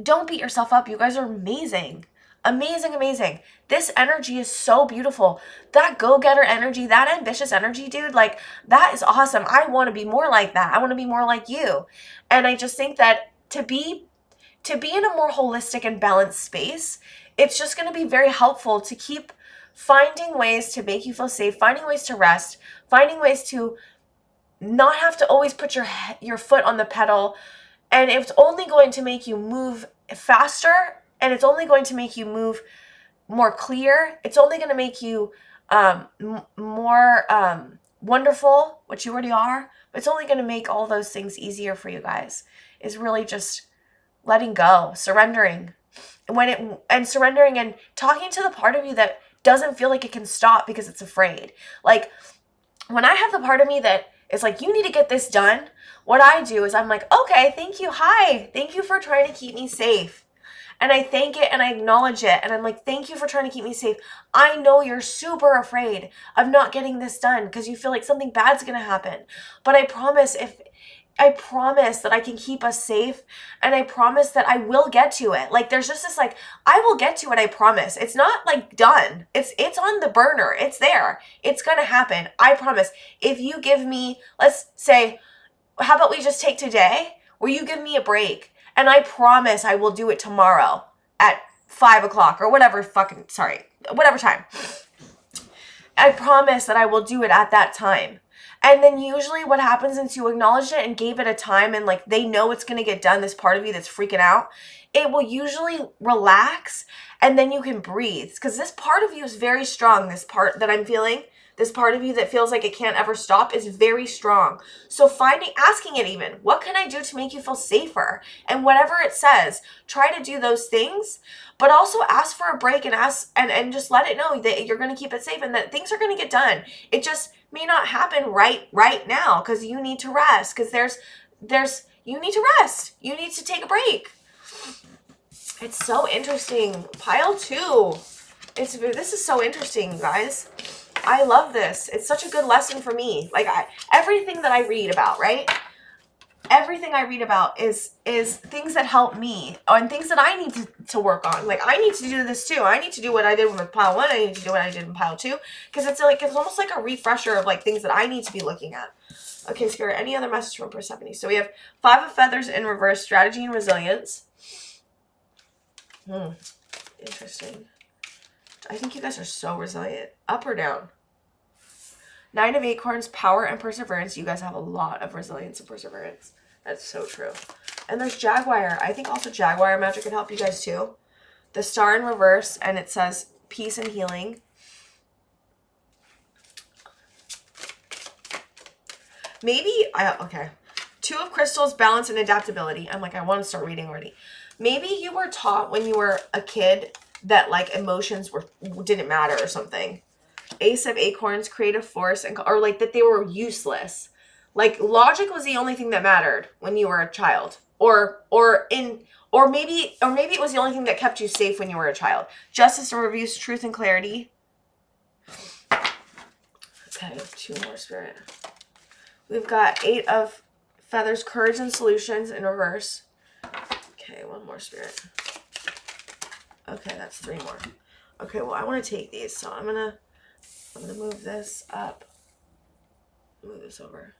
Don't beat yourself up. You guys are amazing. Amazing, amazing. This energy is so beautiful. That go-getter energy, that ambitious energy, dude, like, that is awesome. I want to be more like that. I want to be more like you. And I just think that to be in a more holistic and balanced space, it's just going to be very helpful to keep finding ways to make you feel safe, finding ways to rest, finding ways to not have to always put your foot on the pedal, and it's only going to make you move faster, and it's only going to make you move more clear. It's only going to make you more wonderful, which you already are. But it's only going to make all those things easier for you guys. Is really just letting go, surrendering. And surrendering and talking to the part of you that doesn't feel like it can stop because it's afraid. Like, when I have the part of me that is like, you need to get this done, what I do is I'm like, okay, thank you. Hi. Thank you for trying to keep me safe. And I thank it and I acknowledge it. And I'm like, thank you for trying to keep me safe. I know you're super afraid of not getting this done because you feel like something bad's going to happen. But I promise that I can keep us safe, and I promise that I will get to it. Like, there's just this, like, I will get to it, I promise. It's not, like, done. It's on the burner. It's there. It's gonna happen. I promise. If you give me, let's say, how about we just take today, where you give me a break, and I promise I will do it tomorrow at 5 o'clock, or whatever whatever time. I promise that I will do it at that time. And then usually what happens is you acknowledge it and gave it a time, and like they know it's going to get done, this part of you that's freaking out, it will usually relax, and then you can breathe. Because this part of you is very strong. This part that I'm feeling, this part of you that feels like it can't ever stop, is very strong. So asking it even, what can I do to make you feel safer? And whatever it says, try to do those things, but also ask for a break and just let it know that you're going to keep it safe and that things are going to get done. It just may not happen right now because you need to rest, because you need to rest. You need to take a break. It's so interesting. Pile 2. This is so interesting, you guys. I love this. It's such a good lesson for me. Like, everything that I read about, right? Everything I read about is things that help me and things that I need to work on. Like, I need to do this too. I need to do what I did with pile 1. I need to do what I did in pile 2. Because it's almost like a refresher of like things that I need to be looking at. Okay, Spirit, any other message from Persephone? So we have 5 of Feathers in reverse, strategy and resilience. Interesting. I think you guys are so resilient. Up or down? 9 of Acorns, power and perseverance. You guys have a lot of resilience and perseverance. That's so true. And there's Jaguar. I think also Jaguar magic could help you guys too. The Star in reverse, and it says peace and healing. Okay. 2 of Crystals, balance and adaptability. I'm like, I want to start reading already. Maybe you were taught when you were a kid that like emotions didn't matter or something. Ace of Acorns, creative force, or like that they were useless. Like, logic was the only thing that mattered when you were a child, or maybe it was the only thing that kept you safe when you were a child. Justice and reviews, truth and clarity. Okay, 2 more, Spirit. We've got 8 of Feathers, courage and solutions in reverse. Okay, 1 more, Spirit. Okay, that's 3 more. Okay, well, I want to take these, so I'm gonna move this up. Move this over.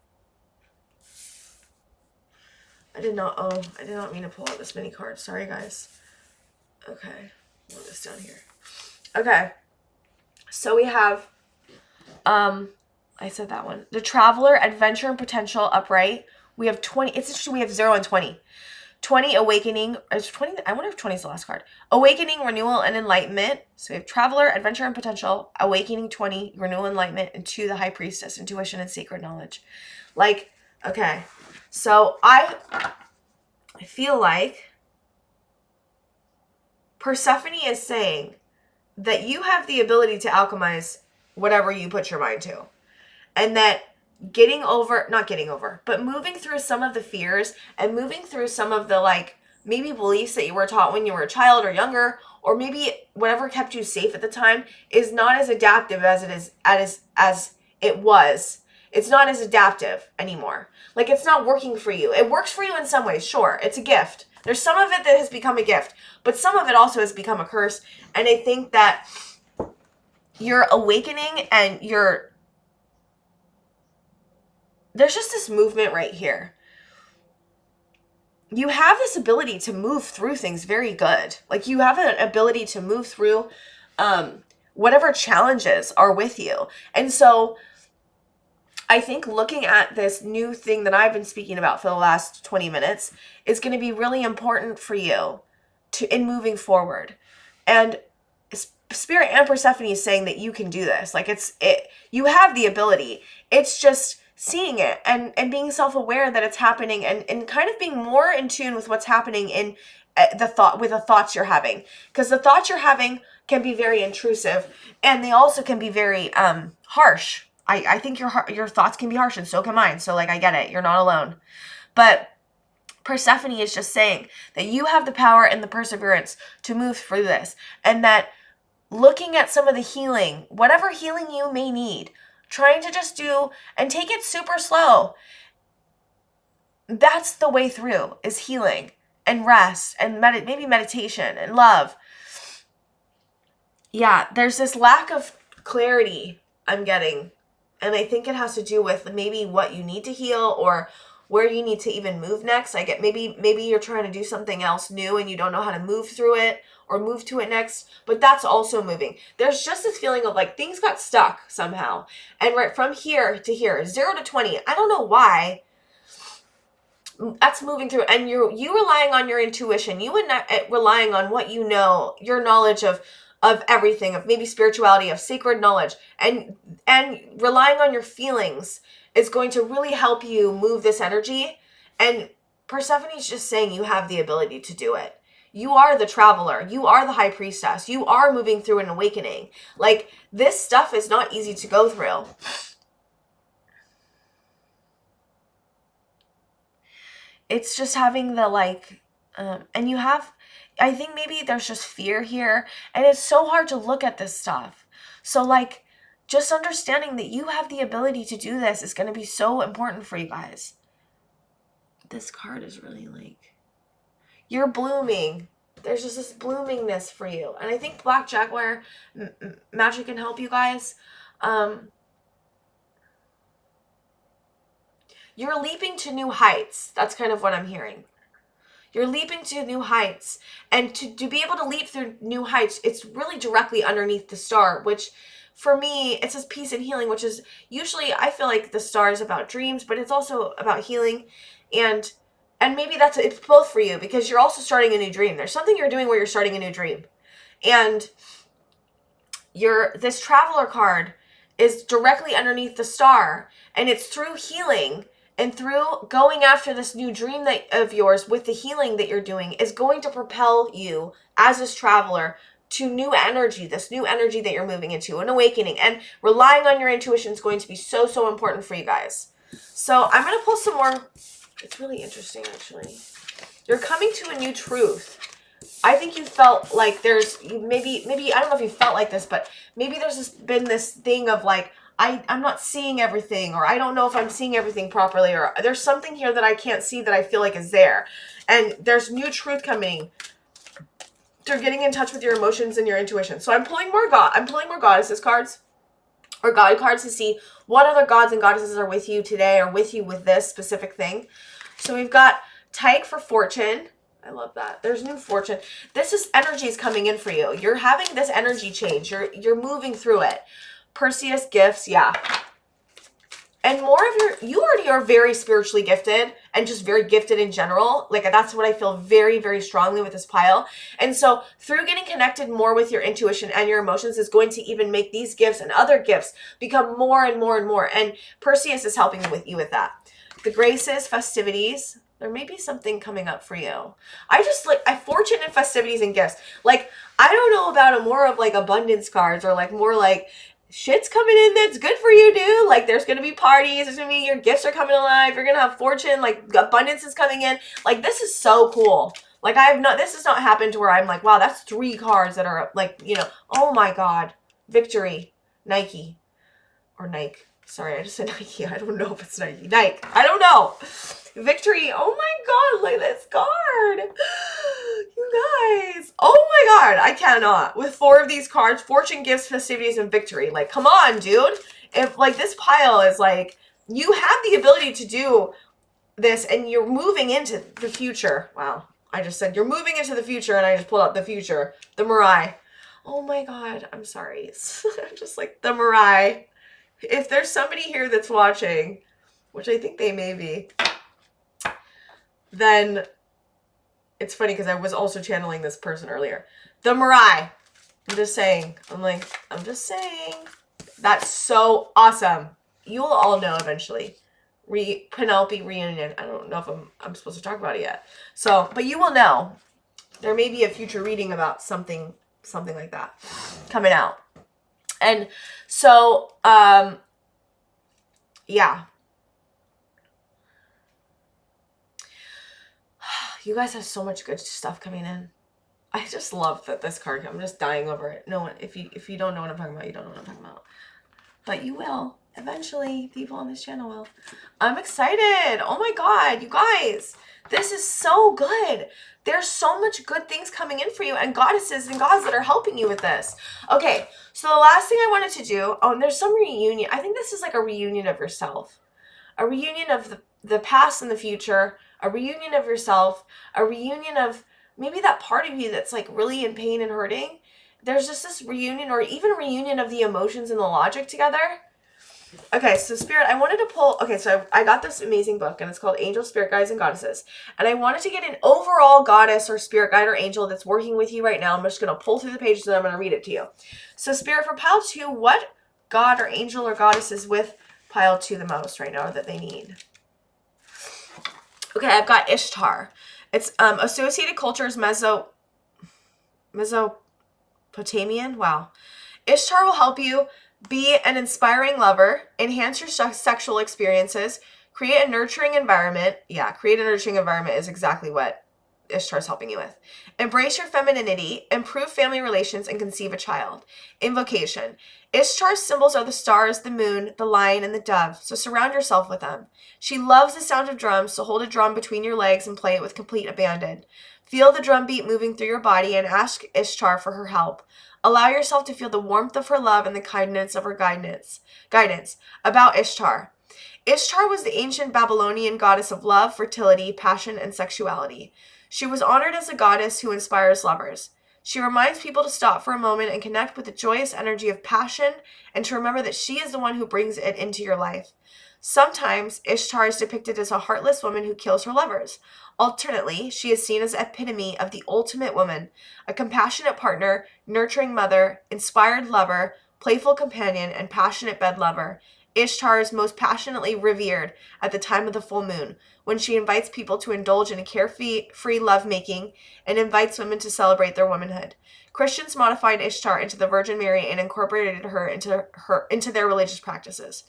I did not mean to pull out this many cards. Sorry, guys. Okay, move this down here. Okay, so we have, I said that one. The Traveler, adventure and potential, upright. We have 20. It's interesting. We have 0 and 20. 20, awakening. Is 20? I wonder if 20 is the last card. Awakening, renewal, and enlightenment. So we have Traveler, adventure and potential, awakening, 20, renewal, enlightenment, and 2, the High Priestess, intuition and sacred knowledge. Like, okay. So I feel like Persephone is saying that you have the ability to alchemize whatever you put your mind to. And that moving through some of the fears and moving through some of the like maybe beliefs that you were taught when you were a child or younger, or maybe whatever kept you safe at the time, is not as adaptive as it was. It's not as adaptive anymore. Like, it's not working for you. It works for you in some ways, sure. It's a gift. There's some of it that has become a gift, but some of it also has become a curse. And I think that you're awakening and there's just this movement right here. You have this ability to move through things very good. Like, you have an ability to move through whatever challenges are with you. And so I think looking at this new thing that I've been speaking about for the last 20 minutes is going to be really important for you in moving forward. And Spirit and Persephone is saying that you can do this. Like you have the ability. It's just seeing it and being self-aware that it's happening and kind of being more in tune with what's happening in the thoughts you're having. Because the thoughts you're having can be very intrusive, and they also can be very harsh. I think your thoughts can be harsh, and so can mine. So like, I get it. You're not alone. But Persephone is just saying that you have the power and the perseverance to move through this, and that looking at some of the healing, whatever healing you may need, trying to just do and take it super slow. That's the way through, is healing and rest and maybe meditation and love. Yeah, there's this lack of clarity I'm getting. And I think it has to do with maybe what you need to heal or where you need to even move next. I get maybe you're trying to do something else new and you don't know how to move through it or move to it next, but that's also moving. There's just this feeling of like things got stuck somehow. And right from here to here, 0 to 20, I don't know why. That's moving through, and you relying on your intuition. You and relying on what you know, your knowledge of everything, of maybe spirituality, of sacred knowledge, and relying on your feelings is going to really help you move this energy. And Persephone's just saying you have the ability to do it. You are the traveler. You are the high priestess. You are moving through an awakening. Like, this stuff is not easy to go through. It's just having the like, and you have, I think maybe there's just fear here, and it's so hard to look at this stuff. So like, just understanding that you have the ability to do this is going to be so important for you guys. This card is really like, you're blooming. There's just this bloomingness for you. And I think Black Jaguar magic can help you guys. You're leaping to new heights. That's kind of what I'm hearing. You're leaping to new heights. And to be able to leap through new heights, it's really directly underneath the star, which for me, it says peace and healing, which is usually, I feel like the star is about dreams, but it's also about healing. And maybe it's both for you, because you're also starting a new dream. There's something you're doing where you're starting a new dream. And this traveler card is directly underneath the star, and it's through healing and through going after this new dream of yours with the healing that you're doing is going to propel you as this traveler to new energy, this new energy that you're moving into, an awakening. And relying on your intuition is going to be so, so important for you guys. So I'm going to pull some more. It's really interesting, actually. You're coming to a new truth. I think you felt like maybe, I don't know if you felt like this, but maybe there's been this thing of like, I'm not seeing everything, or I don't know if I'm seeing everything properly, or there's something here that I can't see that I feel like is there. And there's new truth coming. You're getting in touch with your emotions and your intuition. So I'm pulling more goddesses cards, or god cards, to see what other gods and goddesses are with you today, or with you with this specific thing. So we've got Tyke for fortune. I love that. There's new fortune. Energy is coming in for you. You're having this energy change. You're moving through it. Perseus gifts, yeah. And more of you already are very spiritually gifted, and just very gifted in general. Like, that's what I feel very, very strongly with this pile. And so through getting connected more with your intuition and your emotions is going to even make these gifts and other gifts become more and more and more. And Perseus is helping you with that. The graces, festivities. There may be something coming up for you. I fortune and festivities and gifts. Like, I don't know about a more of like abundance cards, or like more like, shit's coming in that's good for you, dude. Like, there's going to be parties. There's going to be, your gifts are coming alive. You're going to have fortune. Like, abundance is coming in. Like, this is so cool. Like, this has not happened to where I'm like, wow, that's 3 cards that are like, oh my God. Victory. Nike. Or Nike. Sorry, I just said Nike. I don't know if it's Nike. Nike. I don't know. Victory. Oh my God. Look at this card. You guys. Oh my God. I cannot. With 4 of these cards, fortune, gifts, festivities, and victory. Like, come on, dude. If like this pile is like, you have the ability to do this, and you're moving into the future. Wow. I just said you're moving into the future, and I just pulled out the future. The Mirai. Oh my God. I'm sorry. I'm just like, the Mirai. if there's somebody here that's watching, which I think they may be, then it's funny because I was also channeling this person earlier. The Mirai. I'm just saying. I'm just saying. That's so awesome. You will all know eventually. Penelope reunion. I don't know if I'm supposed to talk about it yet. So, but you will know. There may be a future reading about something like that coming out. And so, yeah. You guys have so much good stuff coming in. I just love that this card. I'm just dying over it. No one, if you don't know what I'm talking about, you don't know what I'm talking about. But you will. Eventually, people on this channel will. I'm excited. Oh my God, you guys. This is so good. There's so much good things coming in for you, and goddesses and gods that are helping you with this. Okay, so the last thing I wanted to do, and there's some reunion. I think this is like a reunion of yourself. A reunion of the past and the future. A reunion of yourself. A reunion of maybe that part of you that's like really in pain and hurting. There's just this reunion, or even a reunion of the emotions and the logic together. Okay, so Spirit, I wanted to pull, okay, so I got this amazing book, and it's called Angel, Spirit Guides, and Goddesses. And I wanted to get an overall goddess or spirit guide or angel that's working with you right now. I'm just going to pull through the pages and I'm going to read it to you. So Spirit, for pile 2, what god or angel or goddess is with pile 2 the most right now that they need? Okay, I've got Ishtar. It's associated cultures, Mesopotamian. Wow. Ishtar will help you be an inspiring lover, enhance your sexual experiences, create a nurturing environment. Yeah, create a nurturing environment is exactly what Ishtar's helping you with. Embrace your femininity, improve family relations, and conceive a child. Invocation. Ishtar's symbols are the stars, the moon, the lion, and the dove, so surround yourself with them. She loves the sound of drums, so hold a drum between your legs and play it with complete abandon. Feel the drum beat moving through your body and ask Ishtar for her help. Allow yourself to feel the warmth of her love and the kindness of her guidance. About Ishtar. Ishtar was the ancient Babylonian goddess of love, fertility, passion, and sexuality. She was honored as a goddess who inspires lovers. She reminds people to stop for a moment and connect with the joyous energy of passion, and to remember that she is the one who brings it into your life. Sometimes Ishtar is depicted as a heartless woman who kills her lovers. Alternately, she is seen as the epitome of the ultimate woman, a compassionate partner, nurturing mother, inspired lover, playful companion, and passionate bed lover. Ishtar is most passionately revered at the time of the full moon, when she invites people to indulge in a carefree lovemaking and invites women to celebrate their womanhood. Christians modified Ishtar into the Virgin Mary and incorporated her into their religious practices.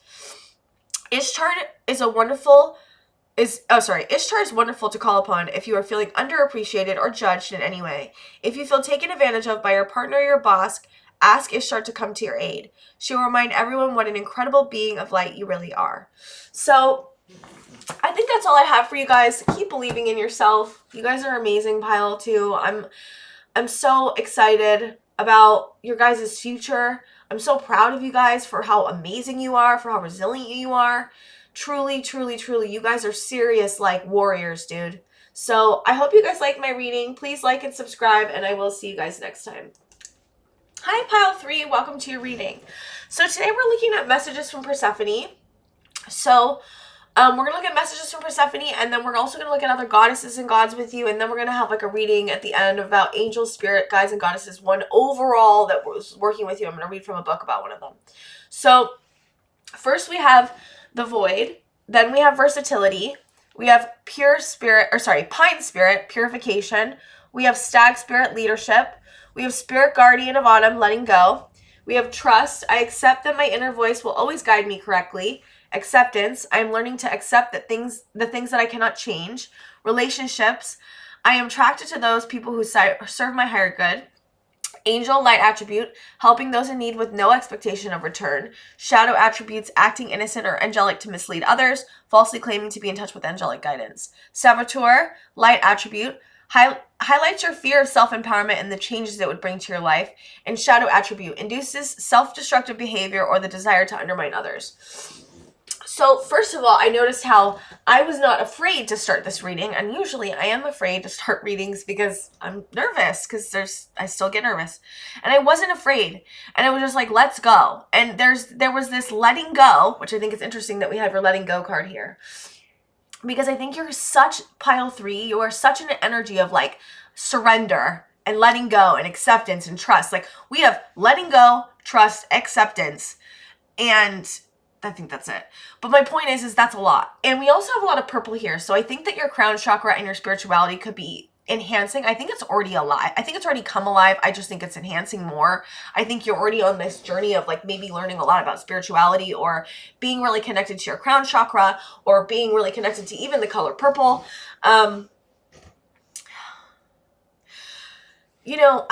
Ishtar is wonderful to call upon if you are feeling underappreciated or judged in any way. If you feel taken advantage of by your partner or your boss, ask Ishtar to come to your aid. She will remind everyone what an incredible being of light you really are. So, I think that's all I have for you guys. Keep believing in yourself. You guys are amazing, pile 2. I'm so excited about your guys' future. I'm so proud of you guys for how amazing you are, for how resilient you are. Truly, truly, truly, you guys are serious like warriors, dude. So I hope you guys like my reading. Please like and subscribe, and I will see you guys next time. Hi, pile 3. Welcome to your reading. So today we're looking at messages from Persephone. So we're going to look at messages from Persephone, and then we're also going to look at other goddesses and gods with you, and then we're going to have like a reading at the end about angels, spirit, guides, and goddesses, one overall that was working with you. I'm going to read from a book about one of them. So first we have the void, then we have versatility, we have pine spirit, purification, we have stag spirit, leadership, we have spirit guardian of autumn, letting go, we have trust, I accept that my inner voice will always guide me correctly. Acceptance, I am learning to accept the things that I cannot change. Relationships, I am attracted to those people who serve my higher good. Angel, light attribute, helping those in need with no expectation of return. Shadow attributes, acting innocent or angelic to mislead others, falsely claiming to be in touch with angelic guidance. Saboteur, light attribute, highlights your fear of self-empowerment and the changes it would bring to your life. And shadow attribute, induces self-destructive behavior or the desire to undermine others. So first of all, I noticed how I was not afraid to start this reading, and usually I am afraid to start readings because I'm nervous, because I still get nervous, and I wasn't afraid, and I was just like, let's go. And there was this letting go, which I think is interesting that we have your letting go card here, because I think you're such pile 3, you are such an energy of like surrender and letting go and acceptance and trust. Like we have letting go, trust, acceptance, and I think that's it. But my point is that's a lot. And we also have a lot of purple here. So I think that your crown chakra and your spirituality could be enhancing. I think it's already alive. I think it's already come alive. I just think it's enhancing more. I think you're already on this journey of like maybe learning a lot about spirituality, or being really connected to your crown chakra, or being really connected to even the color purple. You know,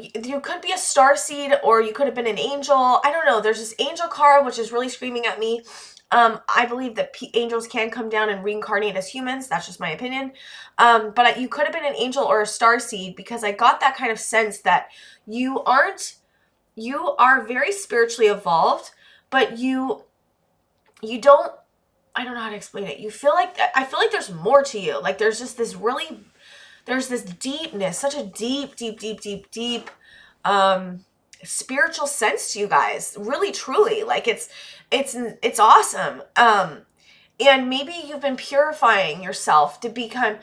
you could be a star seed, or you could have been an angel. I don't know. There's this angel card, which is really screaming at me. I believe that angels can come down and reincarnate as humans. That's just my opinion. But you could have been an angel or a star seed, because I got that kind of sense that you are very spiritually evolved, but you don't, I don't know how to explain it. I feel like there's more to you. Like there's just this really, there's this deepness, such a deep spiritual sense to you guys. Really, truly. Like it's awesome. And maybe you've been purifying yourself to become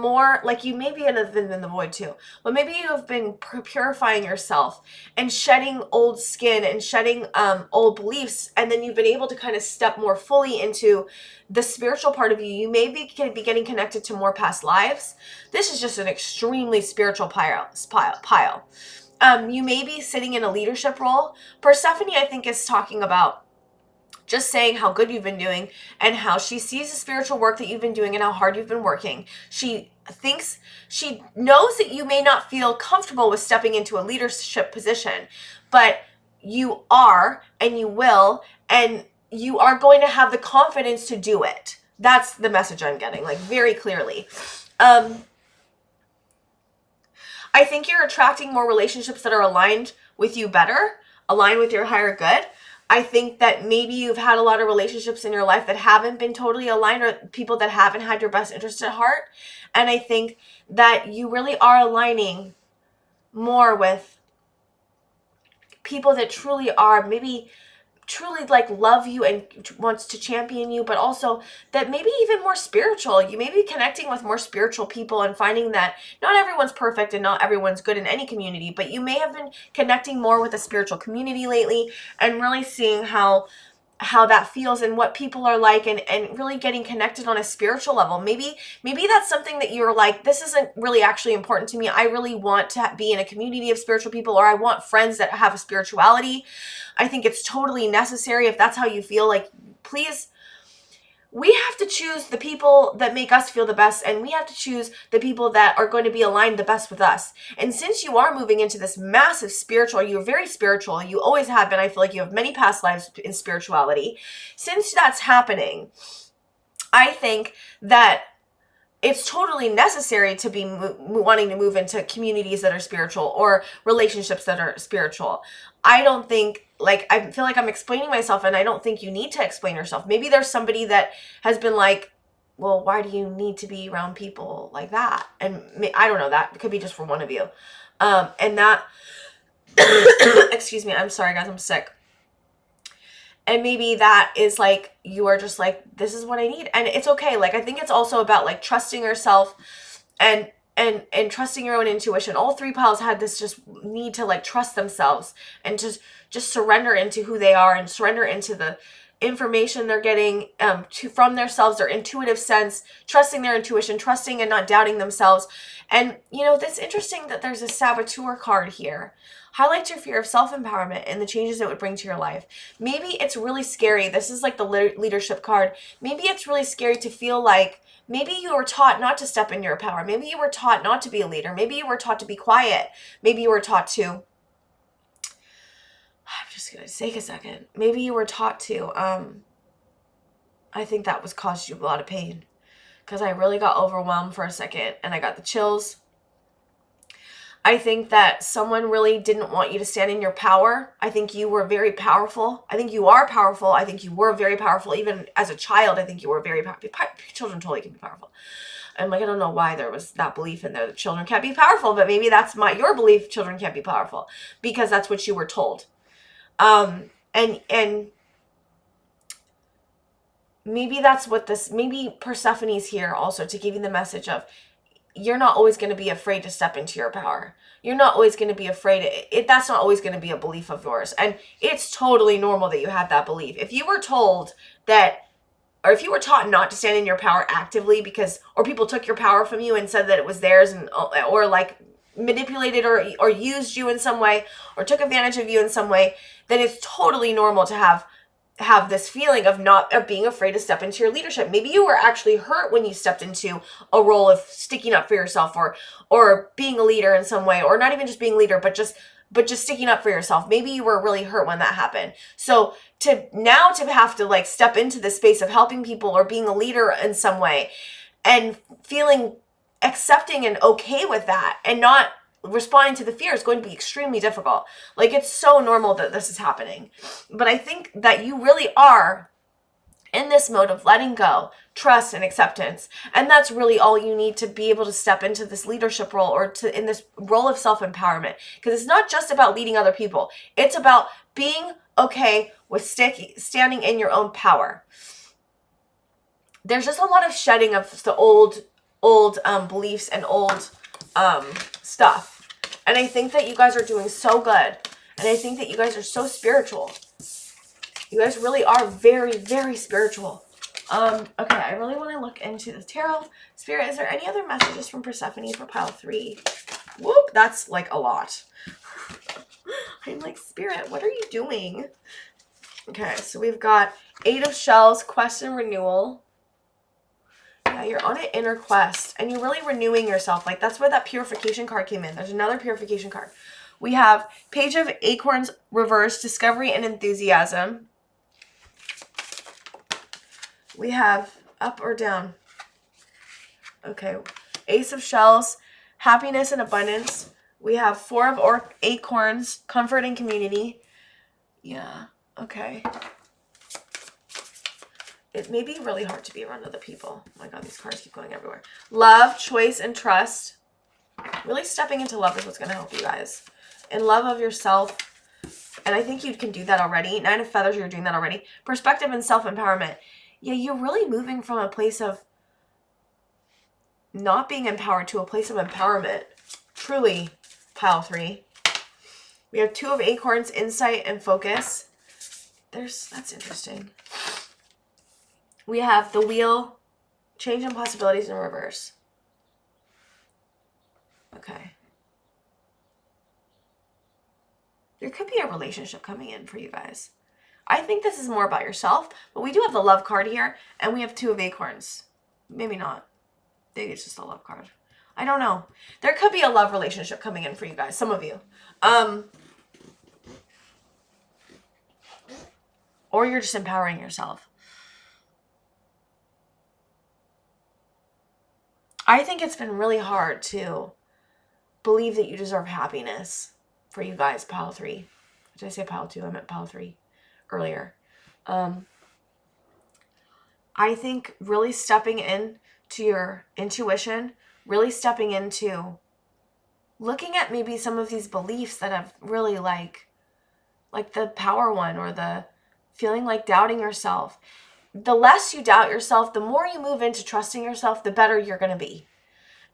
more like, you maybe have been in the void too, but maybe you have been purifying yourself and shedding old skin and shedding old beliefs, and then you've been able to kind of step more fully into the spiritual part of you. You may be getting connected to more past lives. This is just an extremely spiritual pile. You may be sitting in a leadership role. Persephone, I think, is talking about just saying how good you've been doing, and how she sees the spiritual work that you've been doing and how hard you've been working. She knows that you may not feel comfortable with stepping into a leadership position, but you are, and you will, and you are going to have the confidence to do it. That's the message I'm getting, like very clearly. I think you're attracting more relationships that are aligned with you better, aligned with your higher good. I think that maybe you've had a lot of relationships in your life that haven't been totally aligned, or people that haven't had your best interest at heart. And I think that you really are aligning more with people that truly are, maybe truly like love you and wants to champion you, but also that maybe even more spiritual. You may be connecting with more spiritual people and finding that not everyone's perfect and not everyone's good in any community, but you may have been connecting more with a spiritual community lately, and really seeing how that feels and what people are like, and really getting connected on a spiritual level. Maybe that's something that you're like, this isn't really actually important to me. I really want to be in a community of spiritual people, or I want friends that have a spirituality. I think it's totally necessary. If that's how you feel, like, please, we have to choose the people that make us feel the best, and we have to choose the people that are going to be aligned the best with us. And since you are moving into this massive spiritual, you're very spiritual, you always have been, I feel like you have many past lives in spirituality. Since that's happening, I think that it's totally necessary to be wanting to move into communities that are spiritual, or relationships that are spiritual. I don't think, like, I feel like I'm explaining myself, and I don't think you need to explain yourself. Maybe there's somebody that has been like, well, why do you need to be around people like that? And I don't know, that could be just for one of you. And that, excuse me, I'm sorry guys, I'm sick. And maybe that is like, you are just like, this is what I need. And it's okay. Like, I think it's also about like trusting yourself and trusting your own intuition. All 3 piles had this just need to like trust themselves, and just surrender into who they are, and surrender into the information they're getting from themselves, their intuitive sense, trusting their intuition, trusting and not doubting themselves. And you know, that's interesting that there's a saboteur card here. Highlights your fear of self-empowerment and the changes it would bring to your life. Maybe it's really scary. This is like the leadership card. Maybe it's really scary to feel like, maybe you were taught not to step in your power. Maybe you were taught not to be a leader. Maybe you were taught to be quiet. Maybe you were taught to, I'm just going to take a second. Maybe you were taught to, I think that was caused you a lot of pain, because I really got overwhelmed for a second and I got the chills. I think that someone really didn't want you to stand in your power. I think you were very powerful. I think you are powerful. I think you were very powerful. Even as a child, I think you were very powerful. Children totally can be powerful. And like, I don't know why there was that belief in there that children can't be powerful, but maybe that's your belief, children can't be powerful, because that's what you were told. And maybe that's what maybe Persephone's here also to give you the message of, you're not always going to be afraid to step into your power. You're not always going to be afraid. That's not always going to be a belief of yours. And it's totally normal that you have that belief. If you were told that, or if you were taught not to stand in your power actively or people took your power from you and said that it was theirs, or like manipulated or used you in some way, or took advantage of you in some way, then it's totally normal to have this feeling of being afraid to step into your leadership. Maybe you were actually hurt when you stepped into a role of sticking up for yourself, or being a leader in some way, or not even just being a leader, but just sticking up for yourself. Maybe you were really hurt when that happened. So to have to like step into the space of helping people or being a leader in some way, and feeling accepting and okay with that, and not responding to the fear, is going to be extremely difficult. Like, it's so normal that this is happening. But I think that you really are in this mode of letting go, trust, and acceptance. And that's really all you need to be able to step into this leadership role, or in this role of self-empowerment. Because it's not just about leading other people. It's about being okay with standing in your own power. There's just a lot of shedding of the old beliefs and old stuff. And I think that you guys are doing so good. And I think that you guys are so spiritual. You guys really are very, very spiritual. Okay, I really want to look into the tarot. Spirit, is there any other messages from Persephone for pile 3? Whoop, that's like a lot. I'm like, Spirit, what are you doing? Okay, so we've got 8 of Shells, quest and renewal. Yeah, you're on an inner quest, and you're really renewing yourself. Like, that's where that purification card came in. There's another purification card. We have Page of Acorns reversed, discovery and enthusiasm. We have up or down. Okay, Ace of Shells, happiness and abundance. We have 4 of Acorns, comfort and community. Yeah, okay. It may be really hard to be around other people. Oh my God, these cards keep going everywhere. Love, choice, and trust. Really stepping into love is what's going to help you guys. And love of yourself. And I think you can do that already. 9 of Feathers, you're doing that already. Perspective and self-empowerment. Yeah, you're really moving from a place of not being empowered to a place of empowerment. Truly, pile 3. We have 2 of Acorns, insight and focus. That's interesting. We have the Wheel, change and possibilities in reverse. Okay. There could be a relationship coming in for you guys. I think this is more about yourself, but we do have the Love card here, and we have 2 of Acorns. Maybe not. Maybe it's just a love card. I don't know. There could be a love relationship coming in for you guys, some of you. Or you're just empowering yourself. I think it's been really hard to believe that you deserve happiness for you guys, pile 3. Did I say pile 2? I meant pile 3 earlier. I think really stepping into your intuition, really stepping into looking at maybe some of these beliefs that have really like the power one, or the feeling like doubting yourself. The less you doubt yourself, the more you move into trusting yourself, the better you're going to be.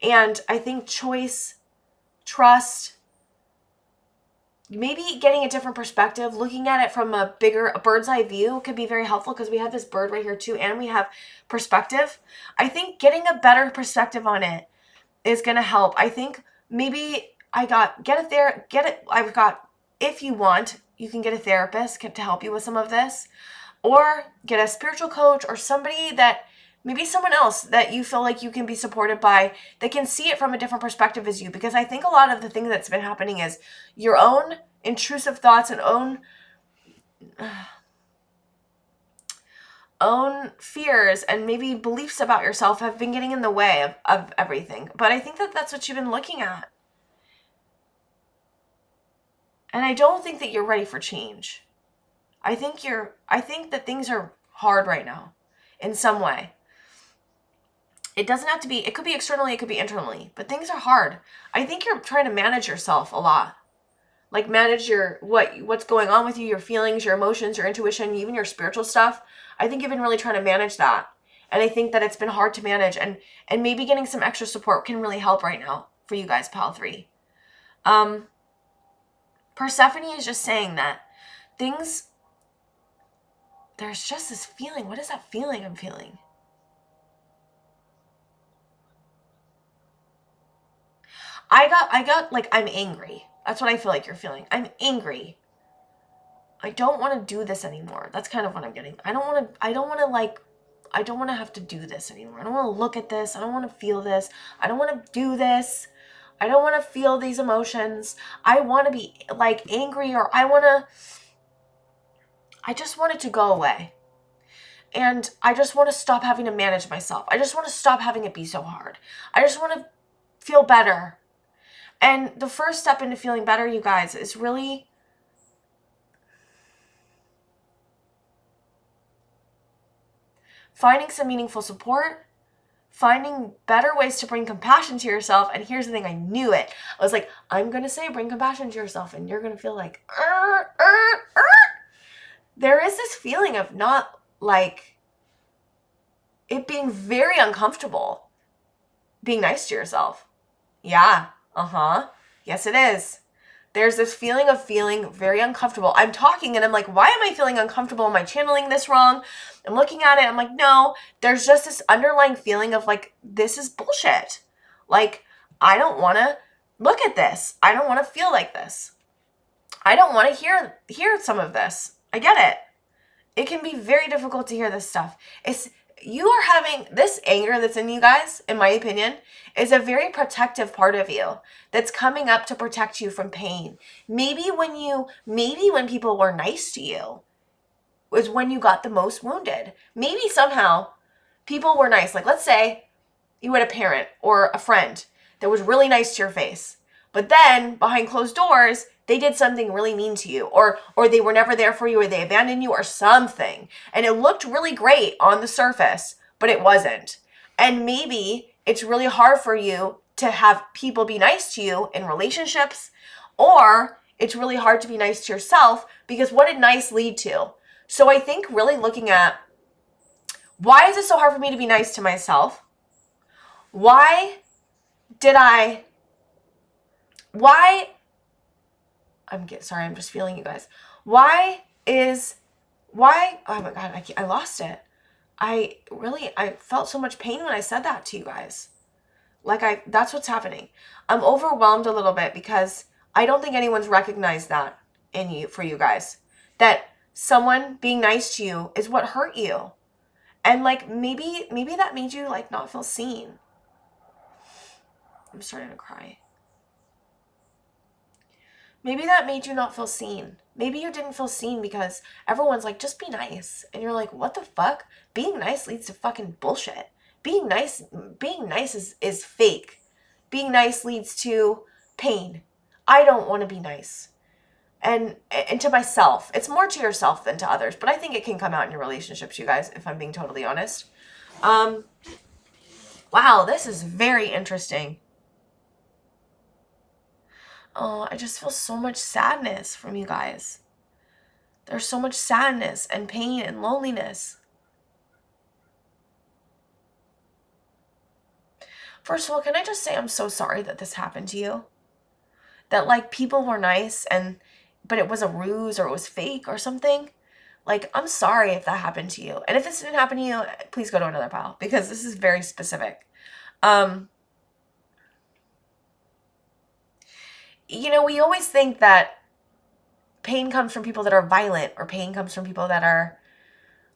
And I think choice, trust, maybe getting a different perspective, looking at it from a bird's eye view could be very helpful, because we have this bird right here too, and we have perspective. I think getting a better perspective on it is going to help. I think maybe I've got, if you want, you can get a therapist to help you with some of this, or get a spiritual coach, or maybe someone else that you feel like you can be supported by, that can see it from a different perspective as you. Because I think a lot of the thing that's been happening is your own intrusive thoughts and own fears and maybe beliefs about yourself have been getting in the way of everything. But I think that that's what you've been looking at. And I don't think that you're ready for change. I think that things are hard right now in some way. It doesn't have to be, it could be externally, it could be internally, but things are hard. I think you're trying to manage yourself a lot. Like manage your, what's going on with you, your feelings, your emotions, your intuition, even your spiritual stuff. I think you've been really trying to manage that. And I think that it's been hard to manage, and maybe getting some extra support can really help right now for you guys, Pal 3. Persephone is just saying that things, there's just this feeling. What is that feeling I'm feeling? I got like, I'm angry. That's what I feel like you're feeling. I'm angry. I don't want to do this anymore. That's kind of what I'm getting. I don't want to have to do this anymore. I don't want to look at this. I don't want to feel this. I don't want to do this. I don't want to feel these emotions. I want to be like angry, or I just want it to go away. And I just want to stop having to manage myself. I just want to stop having it be so hard. I just want to feel better. And the first step into feeling better, you guys, is really finding some meaningful support, finding better ways to bring compassion to yourself. And here's the thing, I knew it. I was like, I'm going to say bring compassion to yourself, and you're going to feel like, There is this feeling of not like it being very uncomfortable being nice to yourself. Yeah. Yes, it is. There's this feeling of feeling very uncomfortable. I'm talking and I'm like, why am I feeling uncomfortable? Am I channeling this wrong? I'm looking at it. I'm like, no, there's just this underlying feeling of like, this is bullshit. Like, I don't want to look at this. I don't want to feel like this. I don't want to hear some of this. I get it. It can be very difficult to hear this stuff. You are having this anger that's in you guys, in my opinion, is a very protective part of you that's coming up to protect you from pain. Maybe when people were nice to you was when you got the most wounded. Maybe somehow people were nice. Like, let's say you had a parent or a friend that was really nice to your face, but then behind closed doors, they did something really mean to you, or they were never there for you, or they abandoned you, or something. And it looked really great on the surface, but it wasn't. And maybe it's really hard for you to have people be nice to you in relationships, or it's really hard to be nice to yourself, because what did nice lead to? So I think really looking at, why is it so hard for me to be nice to myself? Why sorry, I'm just feeling you guys. Why, oh my God, I lost it. I felt so much pain when I said that to you guys. That's what's happening. I'm overwhelmed a little bit because I don't think anyone's recognized that for you guys. That someone being nice to you is what hurt you. And like, maybe that made you like not feel seen. I'm starting to cry. Maybe that made you not feel seen. Maybe you didn't feel seen because everyone's like, just be nice. And you're like, what the fuck? Being nice leads to fucking bullshit. Being nice is fake. Being nice leads to pain. I don't want to be nice. And to myself. It's more to yourself than to others. But I think it can come out in your relationships, you guys, if I'm being totally honest. Wow, this is very interesting. Oh, I just feel so much sadness from you guys. There's so much sadness and pain and loneliness. First of all, can I just say I'm so sorry that this happened to you? That like people were nice but it was a ruse or it was fake or something. Like, I'm sorry if that happened to you. And if this didn't happen to you, please go to another pile, because this is very specific. We always think that pain comes from people that are violent, or pain comes from people that are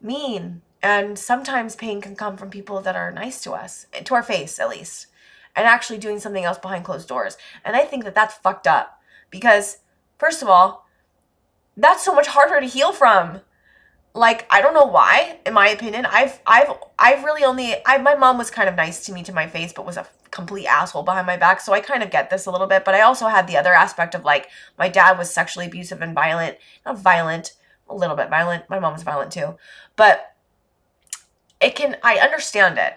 mean. And sometimes pain can come from people that are nice to us, to our face at least, and actually doing something else behind closed doors. And I think that that's fucked up, because first of all, that's so much harder to heal from. Like, I don't know why, in my opinion. I've really my mom was kind of nice to me to my face, but was a complete asshole behind my back. So I kind of get this a little bit, but I also had the other aspect of like, my dad was sexually abusive and violent. Not violent, a little bit violent. My mom was violent too. But I understand it.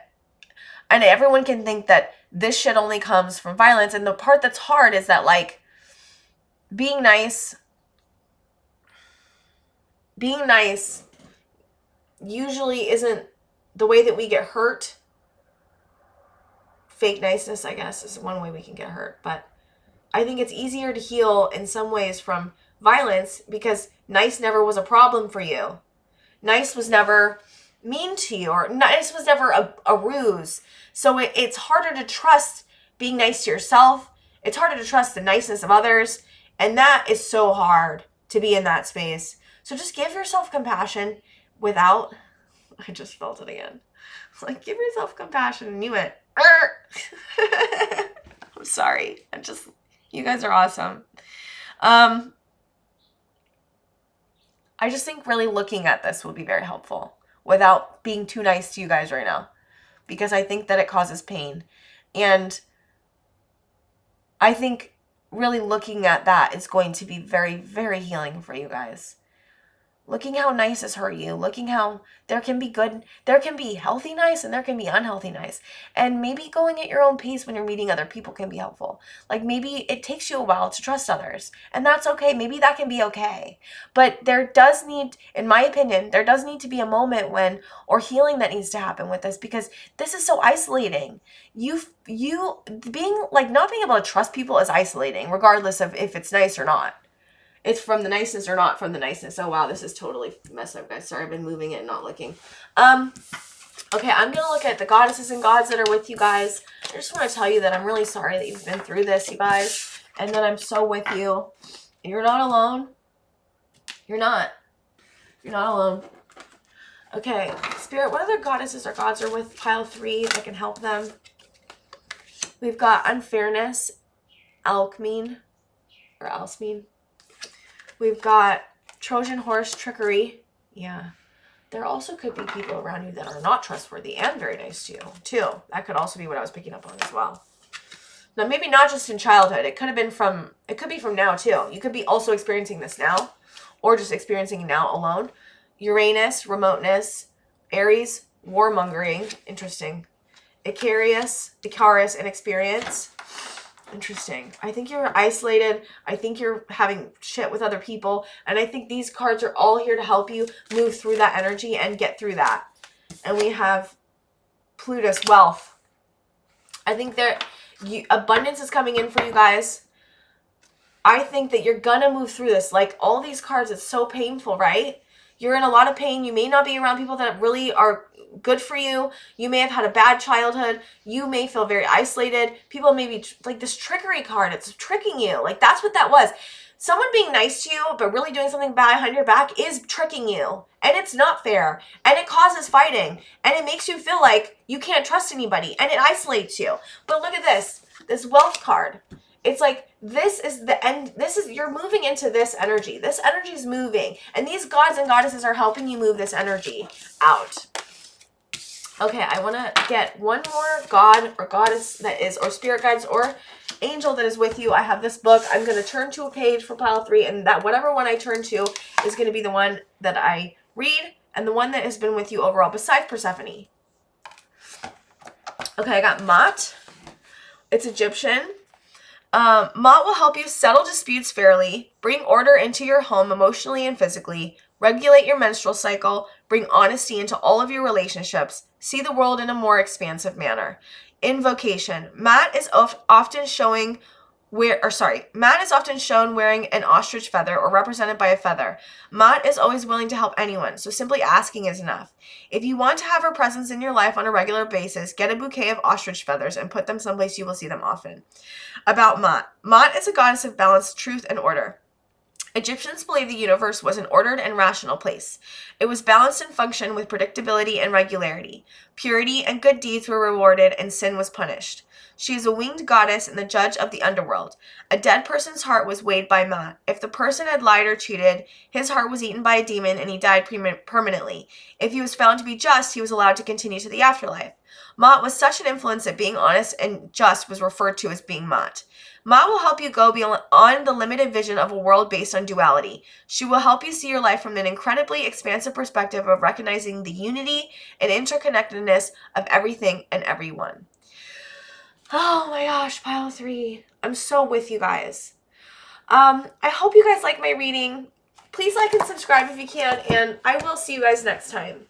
And everyone can think that this shit only comes from violence. And the part that's hard is that, like, being nice usually isn't the way that we get hurt. Fake niceness, I guess, is one way we can get hurt. But I think it's easier to heal in some ways from violence because nice never was a problem for you. Nice was never mean to you, or nice was never a ruse. So it's harder to trust being nice to yourself. It's harder to trust the niceness of others. And that is so hard to be in that space. So just give yourself compassion without, I just felt it again. Like, give yourself compassion. And you went, I'm sorry. You guys are awesome. I just think really looking at this will be very helpful without being too nice to you guys right now, because I think that it causes pain. And I think really looking at that is going to be very, very healing for you guys. Looking how nice has hurt you. Looking how there can be healthy nice and there can be unhealthy nice. And maybe going at your own pace when you're meeting other people can be helpful. Like, maybe it takes you a while to trust others. And that's okay. Maybe that can be okay. But there does need, in my opinion, to be a moment or healing that needs to happen with this, because this is so isolating. Not being able to trust people is isolating, regardless of if it's nice or not. It's from the niceness or not from the niceness. Oh, wow, this is totally messed up, guys. Sorry, I've been moving it and not looking. Okay, I'm going to look at the goddesses and gods that are with you guys. I just want to tell you that I'm really sorry that you've been through this, you guys. And that I'm so with you. You're not alone. You're not. You're not alone. Okay, Spirit, what other goddesses or gods are with pile 3 that can help them? We've got unfairness, alchemy, or alchemy. We've got Trojan horse, trickery. Yeah. There also could be people around you that are not trustworthy and very nice to you, too. That could also be what I was picking up on as well. Now, maybe not just in childhood. It could be from now, too. You could be also experiencing this now, or just experiencing it now alone. Uranus, remoteness. Aries, warmongering. Interesting. Icarus, inexperience. Interesting. I think you're isolated. I think you're having shit with other people. And I think these cards are all here to help you move through that energy and get through that. And we have Plutus, wealth. I think abundance is coming in for you guys. I think that you're gonna move through this. Like, all these cards, it's so painful, right? You're in a lot of pain. You may not be around people that really are good for you. You may have had a bad childhood. You may feel very isolated. People may be like, this trickery card, it's tricking you. Like, that's what that was. Someone being nice to you but really doing something bad behind your back is tricking you. And it's not fair. And it causes fighting. And it makes you feel like you can't trust anybody. And it isolates you. But look at this wealth card. It's like, this is the end. You're moving into this energy. This energy is moving. And these gods and goddesses are helping you move this energy out. Okay, I want to get one more god or goddess that is, or spirit guides or angel that is with you. I have this book. I'm going to turn to a page for pile 3, and that whatever one I turn to is going to be the one that I read and the one that has been with you overall, besides Persephone. Okay, I got Mot. It's Egyptian. Mot will help you settle disputes fairly, bring order into your home emotionally and physically, regulate your menstrual cycle, bring honesty into all of your relationships, see the world in a more expansive manner. Invocation. Mot is often shown wearing an ostrich feather or represented by a feather. Mot is always willing to help anyone, so simply asking is enough. If you want to have her presence in your life on a regular basis, get a bouquet of ostrich feathers and put them someplace you will see them often. About Mot. Mot is a goddess of balance, truth, and order. Egyptians believed the universe was an ordered and rational place. It was balanced and functioned with predictability and regularity. Purity and good deeds were rewarded, and sin was punished. She is a winged goddess and the judge of the underworld. A dead person's heart was weighed by Ma'at. If the person had lied or cheated, his heart was eaten by a demon and he died permanently. If he was found to be just, he was allowed to continue to the afterlife. Ma'at was such an influence that being honest and just was referred to as being Ma'at. Ma'at will help you go beyond the limited vision of a world based on duality. She will help you see your life from an incredibly expansive perspective of recognizing the unity and interconnectedness of everything and everyone. Oh my gosh, pile 3. I'm so with you guys. I hope you guys like my reading. Please like and subscribe if you can, and I will see you guys next time.